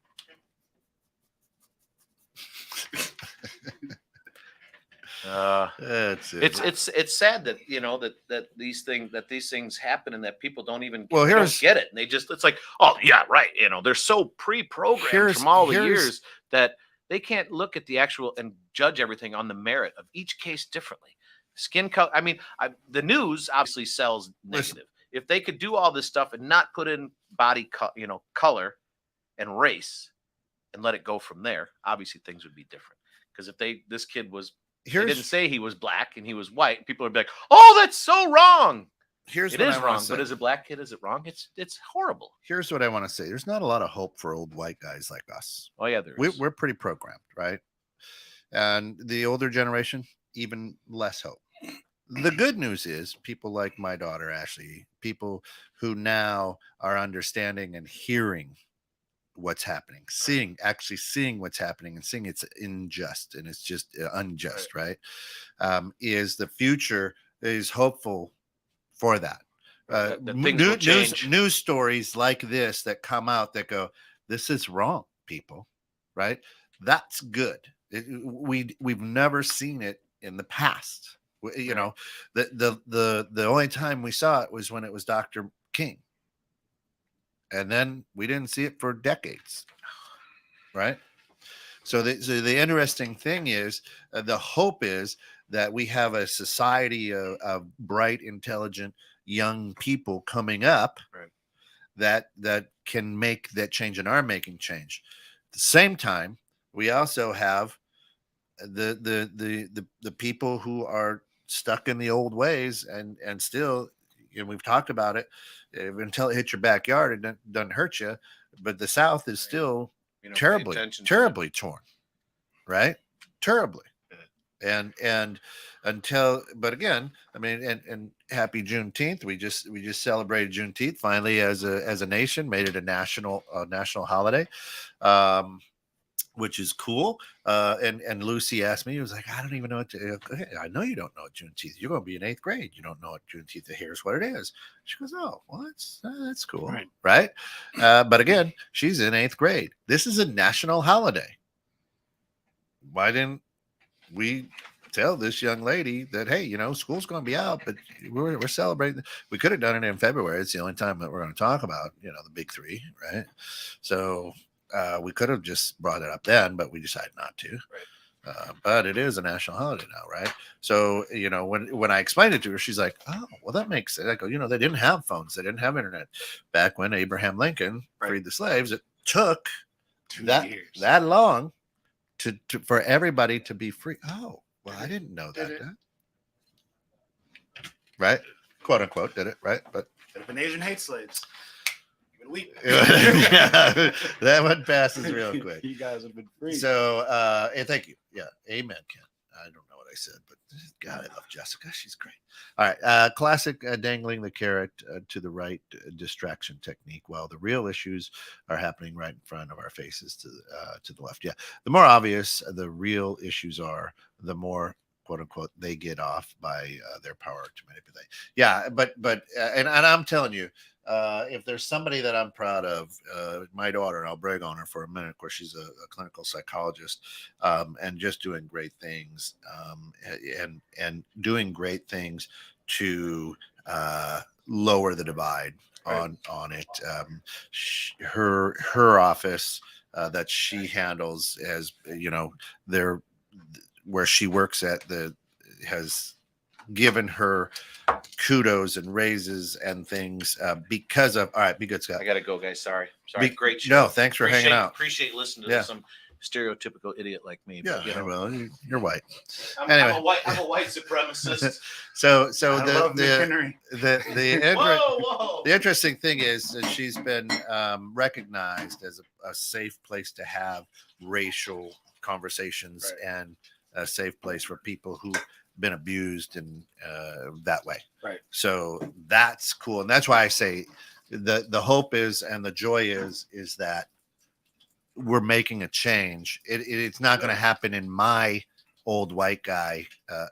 It's sad that that these things happen and that people don't even don't get it, and they just it's like, oh yeah, right, they're so pre-programmed from all the years that they can't look at the actual and judge everything on the merit of each case differently. Skin color, I mean, the news obviously sells negative. Listen, if they could do all this stuff and not put in body color and race and let it go from there, obviously things would be different. Because if this kid was they didn't say he was black and he was white, people would be like, "Oh, that's so wrong." It is wrong, but as a black kid, is it wrong? It's horrible. Here's what I want to say: there's not a lot of hope for old white guys like us. Oh yeah, we're pretty programmed, right? And the older generation, even less hope. The good news is people like my daughter Ashley, people who now are understanding and hearing what's happening, seeing what's happening and seeing it's unjust and it's just unjust, right? Is the future is hopeful for that. News stories like this that come out that go, this is wrong, people, right? That's good. We've never seen it in the past. The only time we saw it was when it was Dr. King. And then we didn't see it for decades, right? So the interesting thing is, the hope is that we have a society of bright, intelligent, young people coming up, right, that can make that change and are making change. At the same time, we also have the people who are stuck in the old ways and still, we've talked about it. Until it hits your backyard, it doesn't hurt you. But the South is still terribly torn, right? Terribly. And until, but again, I mean, and happy Juneteenth. We just celebrated Juneteenth finally as a nation, made it a national holiday. Which is cool. And Lucy asked me, he was like, I don't even know what to, I know you don't know what Juneteenth. You're going to be in 8th grade. You don't know what Juneteenth is. Here's what it is. She goes, oh, well, that's cool. Right. But again, she's in 8th grade. This is a national holiday. Why didn't we tell this young lady that, hey, school's going to be out, but we're celebrating. We could have done it in February. It's the only time that we're going to talk about, the big three. Right. So, we could have just brought it up then, but we decided not to. Right. But it is a national holiday now, right? So, when I explained it to her, she's like, oh, well, that makes sense. I go, they didn't have phones. They didn't have internet. Back when Abraham Lincoln freed the slaves, it took 2 years. that long for everybody to be free. Oh, well, I didn't know that. Right? Quote unquote, did it, right? But could have been Asian hate slaves. Yeah, that one passes real quick. You guys have been free. So, and thank you. Yeah, amen, Ken. I don't know what I said, but God, I love Jessica. She's great. All right, classic dangling the carrot to the right distraction technique, while the real issues are happening right in front of our faces to the left. Yeah, the more obvious the real issues are, the more, quote unquote, they get off by their power to manipulate. Yeah, but and I'm telling you, if there's somebody that I'm proud of, my daughter, and I'll brag on her for a minute. Of course, she's a clinical psychologist, and just doing great things, and doing great things to lower the divide on it. Her office that she handles, as where she works at, has given her kudos and raises and things because of. All right, be good, Scott. I gotta go, guys. Sorry. Great show. No, thanks for hanging out. Appreciate listening to some stereotypical idiot like me. Yeah, But, you know, well, you're white. I'm Anyway. I'm a white supremacist. So I love McHenry. Whoa. the interesting thing is that she's been recognized as a safe place to have racial conversations and a safe place for people who've been abused and that way. Right. So that's cool, and that's why I say the hope is and the joy is that we're making a change. It's not going to happen in my old white guy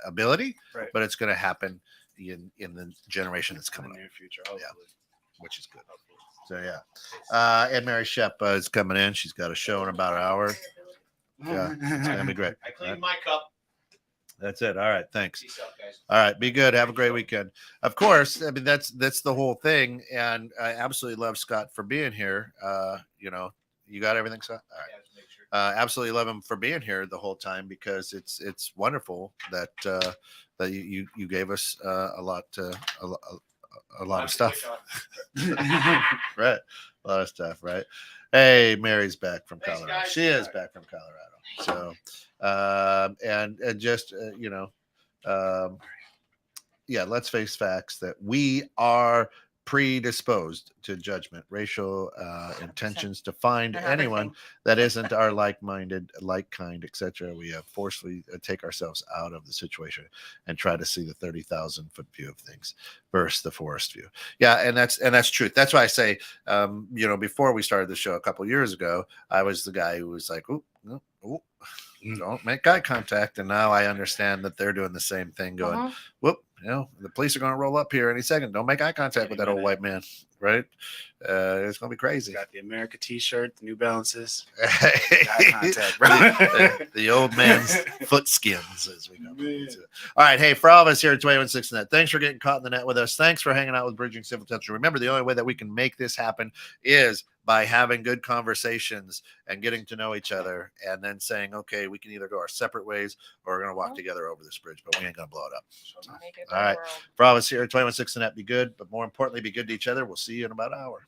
ability, but it's going to happen in the generation that's coming in the near future, which is good. So yeah, and Mary Shep is coming in. She's got a show in about an hour. Yeah, it's gonna be great. I cleaned my cup. That's it. All right, thanks. Peace out, guys. All right, be good. Have a great weekend. Of course, I mean that's the whole thing, and I absolutely love Scott for being here. You know, you got everything, Scott. All right. Absolutely love him for being here the whole time because it's wonderful that that you gave us a lot of stuff. Right, a lot of stuff. Right. Hey, Mary's back from Colorado. Guys. She is back from Colorado. So and just you know, yeah, let's face facts that we are predisposed to judgment, racial intentions, to find anyone that isn't our like-minded, like-kind, etc. We forcefully take ourselves out of the situation and try to see the 30,000-foot view of things versus the forest view. Yeah, and that's truth. That's why I say, you know, before we started the show a couple years ago, I was the guy who was like, "Ooh, no, ooh, don't make eye contact," and now I understand that they're doing the same thing, going, "Whoop." You know, the police are going to roll up here any second. Don't make eye contact with that old white man, right? It's going to be crazy. Got the America T-shirt, the New Balances. Eye contact, bro. the old man's foot skins, as we know. All right, hey, for all of us here at 21.6 Net, thanks for getting caught in the net with us. Thanks for hanging out with Bridging Civil Tension. Remember, the only way that we can make this happen is by having good conversations and getting to know each other, and then saying, okay, we can either go our separate ways or we're going to walk together over this bridge, but we ain't going to blow it up. All right. For all of us here at 21.6 Net, be good, but more importantly, be good to each other. We'll see you in about an hour.